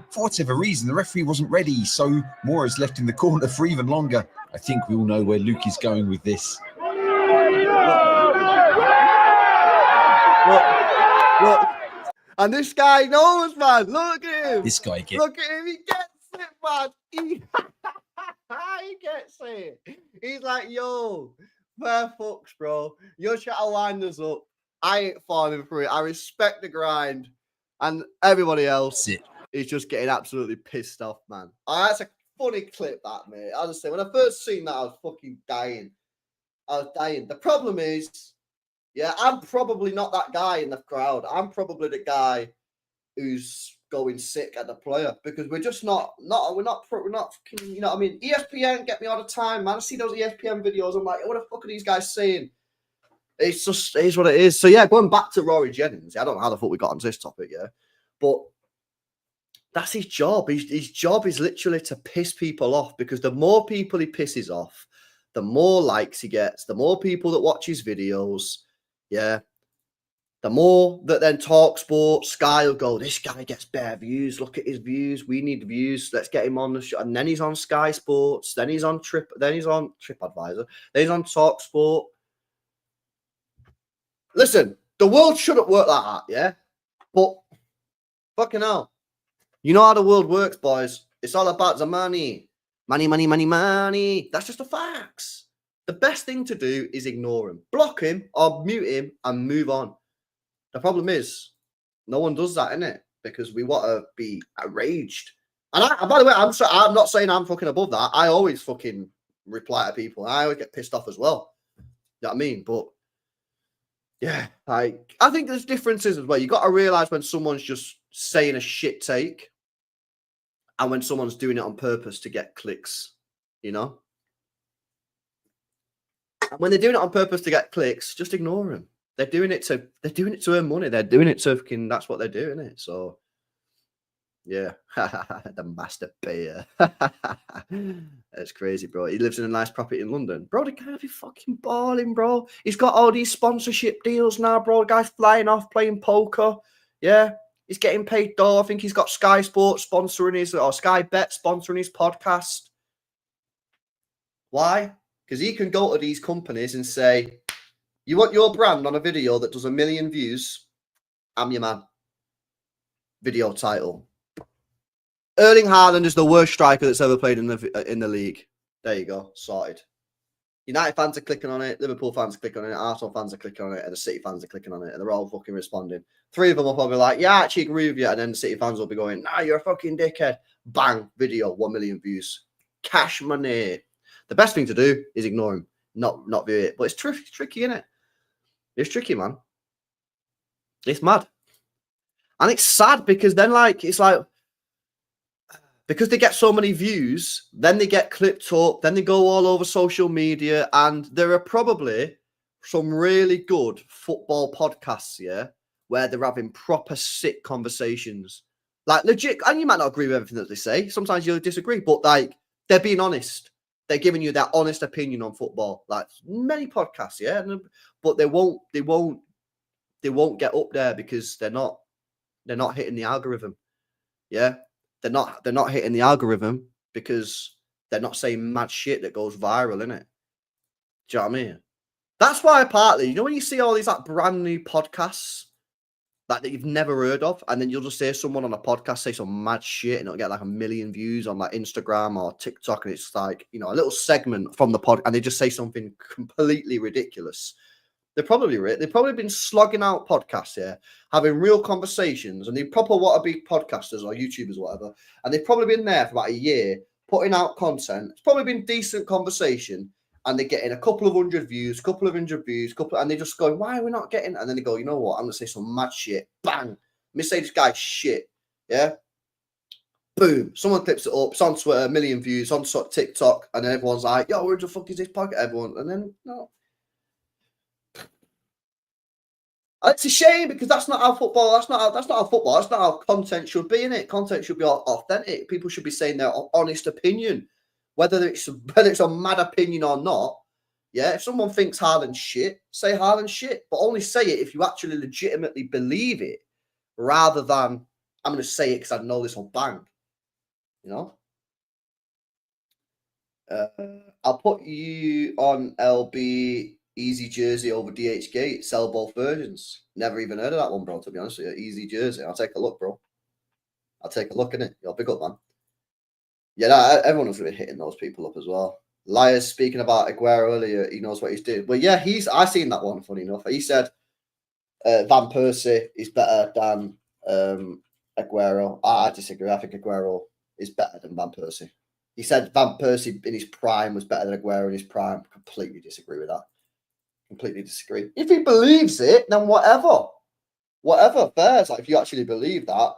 For whatever reason, the referee wasn't ready, so Moro's left in the corner for even longer. I think we all know where Luke is going with this. Look. And this guy knows, man. Look at him. This guy gets... Look at him. He gets it, man. He gets it. He's like, yo, fair fucks, bro. You're trying to line us up. I ain't falling for it. I respect the grind. And everybody else is just getting absolutely pissed off, man. That's a funny clip, that, mate. As I say, when I first seen that, I was fucking dying. The problem is, yeah, I'm probably not that guy in the crowd. I'm probably the guy who's going sick at the player because we're just not, you know what I mean? ESPN get me all the time, man. I see those ESPN videos. I'm like, what the fuck are these guys saying? It's just, it is what it is. So, yeah, going back to Rory Jennings, I don't know how the fuck we got onto this topic, yeah, but that's his job. His job is literally to piss people off because the more people he pisses off, the more likes he gets, the more people that watch his videos, yeah, the more that then TalkSport, Sky will go, this guy gets better views. Look at his views. We need views. Let's get him on the show. And then he's on Sky Sports. Then he's on TripAdvisor. Then he's on TalkSport. Listen, the world shouldn't work like that, yeah? But fucking hell. You know how the world works, boys. It's all about the money. Money. That's just the facts. The best thing to do is ignore him. Block him or mute him and move on. The problem is, no one does that, innit? Because we want to be enraged. And by the way, I'm not saying I'm fucking above that. I always fucking reply to people. I always get pissed off as well. You know what I mean? But yeah, I think there's differences as well. You got to realize when someone's just saying a shit take and when someone's doing it on purpose to get clicks, you know? And when they're doing it on purpose to get clicks, just ignore them. They're doing it to earn money. They're doing it to fucking, that's what they're doing, it. So yeah, the master payer. That's crazy, bro. He lives in a nice property in London. Bro, the guy be fucking balling, bro. He's got all these sponsorship deals now, bro. The guy's flying off playing poker. Yeah. He's getting paid dough. I think he's got Sky Sports sponsoring his, or Sky Bet sponsoring his podcast. Why? Because he can go to these companies and say, you want your brand on a video that does 1 million views? I'm your man. Video title. Erling Haaland is the worst striker that's ever played in the league. There you go. Sorted. United fans are clicking on it. Liverpool fans are clicking on it. Arsenal fans are clicking on it. And the City fans are clicking on it. And they're all fucking responding. 3 of them will probably like, yeah, I actually agree with you. And then the City fans will be going, nah, you're a fucking dickhead. Bang. Video. 1 million views. Cash money. The best thing to do is ignore him. Not view it. But it's tricky, isn't it? It's tricky, man. It's mad. And it's sad because then, like, it's like, because they get so many views, then they get clipped up, then they go all over social media, and there are probably some really good football podcasts, yeah, where they're having proper sick conversations. Like, legit, and you might not agree with everything that they say. Sometimes you'll disagree, but, like, they're being honest. They're giving you their honest opinion on football. Like, many podcasts, yeah, but they won't they won't get up there because they're not hitting the algorithm. Yeah, they're not hitting the algorithm because they're not saying mad shit that goes viral, innit? Do you know what I mean? That's why partly, when you see all these like brand new podcasts that you've never heard of, and then you'll just hear someone on a podcast say some mad shit and it'll get like 1 million views on like Instagram or TikTok, and it's like, a little segment from the pod, and they just say something completely ridiculous. They've probably been slogging out podcasts here, having real conversations, and they proper want to be podcasters or YouTubers or whatever, and they've probably been there for about a year putting out content. It's probably been decent conversation, and they're getting a couple of hundred views, and they're just going, why are we not getting? And then they go, you know what? I'm gonna say some mad shit. Bang! Let me say this guy's shit. Yeah. Boom! Someone clips it up. It's on Twitter, 1 million views on TikTok, and then everyone's like, "Yo, where the fuck is this podcast?" Everyone, and then no. It's a shame because that's not how football. That's not how football. That's not how content should be, innit? Content should be authentic. People should be saying their honest opinion, whether it's a mad opinion or not. Yeah, if someone thinks Haaland's shit, say Haaland's shit, but only say it if you actually legitimately believe it, rather than I'm going to say it because I know this will bang. I'll put you on LB. Easy Jersey over DH Gate. Sell both versions. Never even heard of that one, bro, to be honest with you. Easy Jersey. I'll take a look, bro. I'll take a look in it. You're big up, man. Yeah, everyone was really hitting those people up as well. Liars speaking about Aguero earlier. He knows what he's doing. Well, yeah, I seen that one, funny enough. He said Van Persie is better than Aguero. I disagree. I think Aguero is better than Van Persie. He said Van Persie in his prime was better than Aguero in his prime. Completely disagree with that. Completely disagree. If he believes it, then whatever fares. Like if you actually believe that,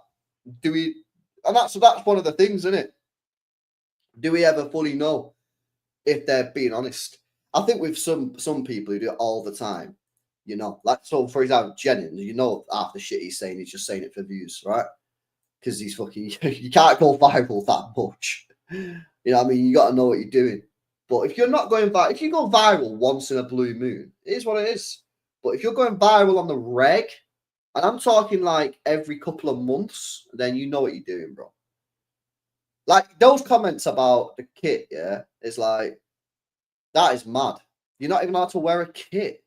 do we? And that's one of the things, isn't it? Do we ever fully know if they're being honest? I think with some people who do it all the time, like so. For example, Jennings, half the shit he's saying, he's just saying it for views, right? Because he's fucking. You can't go viral that much. You know what I mean? You got to know what you're doing. But if you're not going viral, if you go viral once in a blue moon, it is what it is. But if you're going viral on the reg, and I'm talking like every couple of months, then you know what you're doing, bro. Like those comments about the kit, yeah, it's like, that is mad. You're not even allowed to wear a kit.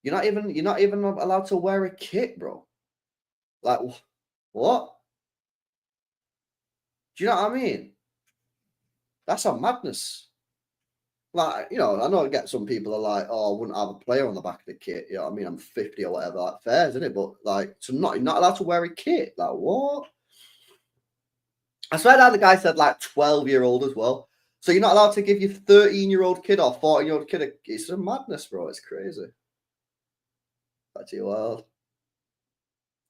You're not even allowed to wear a kit, bro. Like, what? Do you know what I mean? That's a madness. Like, I know I get some people are like, oh, I wouldn't have a player on the back of the kit. You know what I mean? I'm 50 or whatever. Like, fair, isn't it? But like, so you're not allowed to wear a kit. Like, what? I swear that the guy said like 12-year-old as well. So you're not allowed to give your 13-year-old kid or 14-year-old kid it's a madness, bro. It's crazy. Back to your world.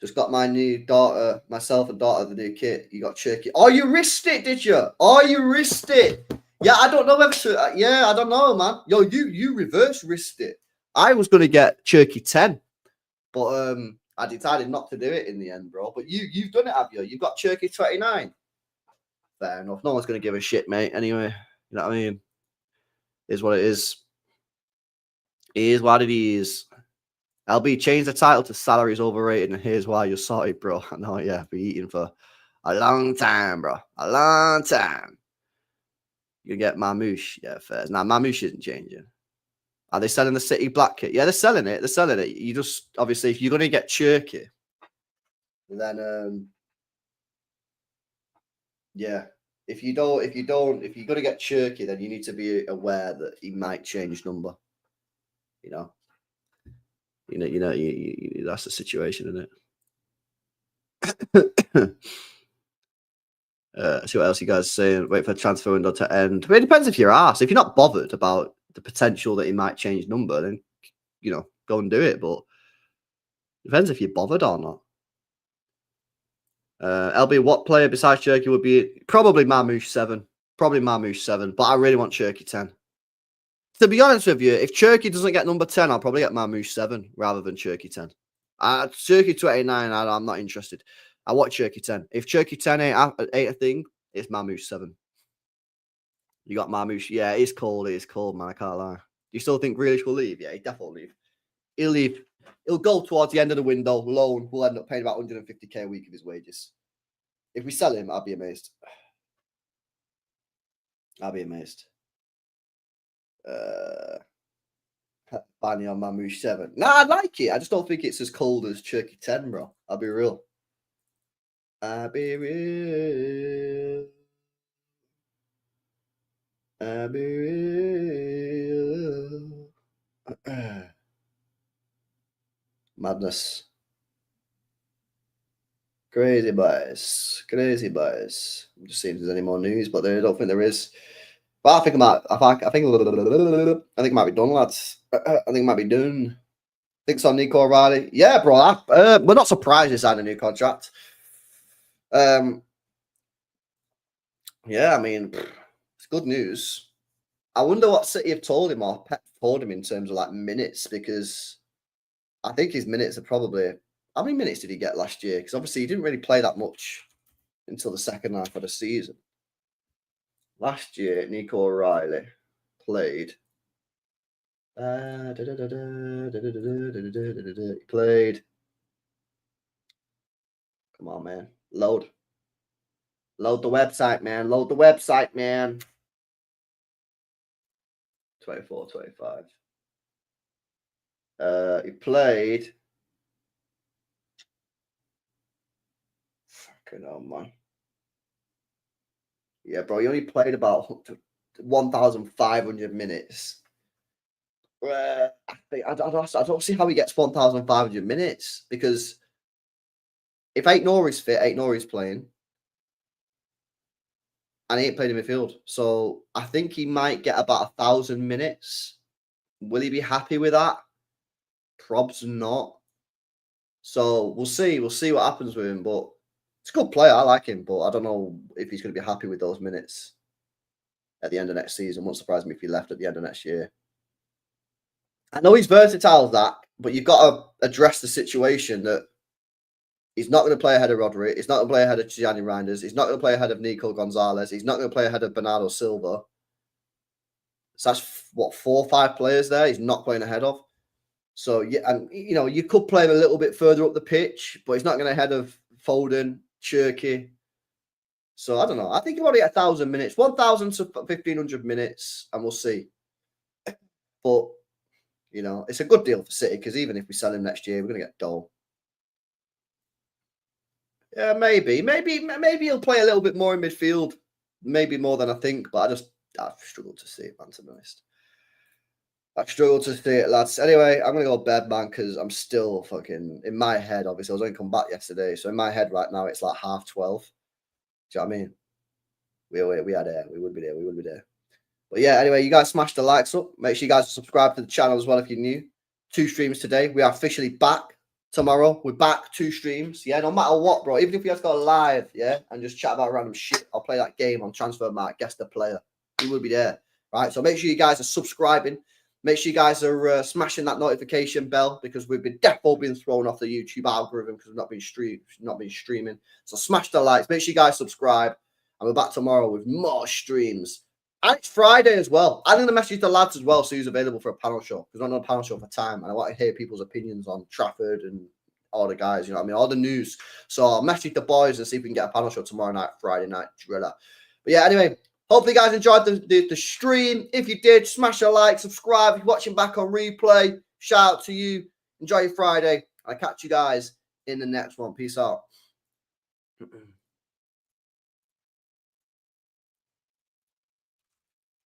Just got my new daughter, myself and daughter, the new kit. You got Cherky. Oh, you risked it, did you? Oh, you risked it. Yeah, I don't know whether to. Yeah, I don't know, man. Yo, you reverse risked it. I was gonna get Cherky 10, but I decided not to do it in the end, bro. But you've done it, have you? You've got Cherky 29. Fair enough. No one's gonna give a shit, mate. Anyway, you know what I mean? It is what it is. It is what it is. LB, change the title to Salaries Overrated, and here's why you're sorted, bro. I know, yeah, be eating for a long time, bro. A long time. You get Mamouche. Yeah, fair. Nah, Mamouche isn't changing. Are they selling the City Black kit? Yeah, they're selling it. They're selling it. You just, obviously, if you're going to get Cherky, then, yeah. If you're going to get Cherky, then you need to be aware that he might change number. That's the situation, isn't it? See what else you guys are saying. Wait for the transfer window to end. But it depends if you're asked. If you're not bothered about the potential that he might change number, then go and do it. But it depends if you're bothered or not. LB, what player besides Cherky would be probably Mamouche 7. Probably Mamouche 7. But I really want Cherky 10. To be honest with you, if Cherky doesn't get number 10, I'll probably get Mamouche 7 rather than Cherky 10. Cherky 29, I'm not interested. I want Cherky 10. If Cherky 10 ain't a thing, it's Mamouche 7. You got Mamouche. Yeah, it is cold. It is cold, man. I can't lie. Do you still think Grealish will leave? Yeah, he definitely leave. He'll leave. He'll go towards the end of the window. Loan. We'll end up paying about 150k a week of his wages. If we sell him, I'll be amazed. I'll be amazed. Banny on Mamouche 7. Nah, I like it. I just don't think it's as cold as Turkey 10, bro. I'll be real. I'll be real. I'll be real. Madness. Crazy boys. Crazy boys. I'm just seeing if there's any more news, but I don't think there is. But I think it might. I think it might be done, lads. I think it might be done. Think so, Nico O'Reilly. Yeah, bro. We're not surprised he signed a new contract. Yeah, I mean, it's good news. I wonder what City have told him or Pep told him in terms of like minutes, because I think his minutes are probably. How many minutes did he get last year? Because obviously he didn't really play that much until the second half of the season. Last year, Nico O'Reilly played. He played. Come on, man. Load the website, man. Load the website, man. 24, 25. He played. Fucking hell, man. Yeah, bro, he only played about 1,500 minutes. I don't see how he gets 1,500 minutes, because if Eight Nouri's fit, Eight Nouri's playing, and he ain't played in midfield. So I think he might get about 1,000 minutes. Will he be happy with that? Probs not. So we'll see. We'll see what happens with him. But it's a good player. I like him, but I don't know if he's going to be happy with those minutes at the end of next season. Won't surprise me if he left at the end of next year. I know he's versatile, that, but you've got to address the situation that he's not going to play ahead of Rodri. He's not going to play ahead of Gianni Reinders. He's not going to play ahead of Nico Gonzalez. He's not going to play ahead of Bernardo Silva. So that's, what, 4 or 5 players there he's not playing ahead of. So, yeah, and, you know, you could play him a little bit further up the pitch, but he's not going to ahead of Foden, Cherky. So, I don't know. I think he'll only get 1,000 minutes. 1,000 to 1,500 minutes, and we'll see. But, you know, it's a good deal for City, because even if we sell him next year, we're going to get Dole. Yeah, maybe he'll play a little bit more in midfield, maybe more than I think. But I struggle to see it, man. To be honest, I struggle to see it, lads. Anyway, I'm gonna go to bed, man, because I'm still fucking in my head. Obviously, I was only come back yesterday, so in my head right now it's like 12:30. Do you know what I mean? We are there. We would be there. We would be there. But yeah, anyway, you guys smash the likes up. Make sure you guys subscribe to the channel as well if you're new. 2 streams today. We are officially back. Tomorrow, we're back 2 streams. Yeah, no matter what, bro. Even if we have to go live, yeah, and just chat about random shit, I'll play that game on Transfer Mark, guess the player. We will be there, right? So make sure you guys are subscribing. Make sure you guys are smashing that notification bell, because we've been definitely being thrown off the YouTube algorithm because we've not been streaming. So smash the likes. Make sure you guys subscribe. And we're back tomorrow with more streams. And it's Friday as well. I'm going to message the lads as well, so who's available for a panel show, because I'm on a panel show for time, and I want to hear people's opinions on Trafford and all the guys, you know what I mean, all the news. So I'll message the boys and see if we can get a panel show tomorrow night, Friday night, Jirona. But yeah, anyway, hopefully you guys enjoyed the stream. If you did, smash a like, subscribe. If you're watching back on replay, shout out to you. Enjoy your Friday. I'll catch you guys in the next one. Peace out.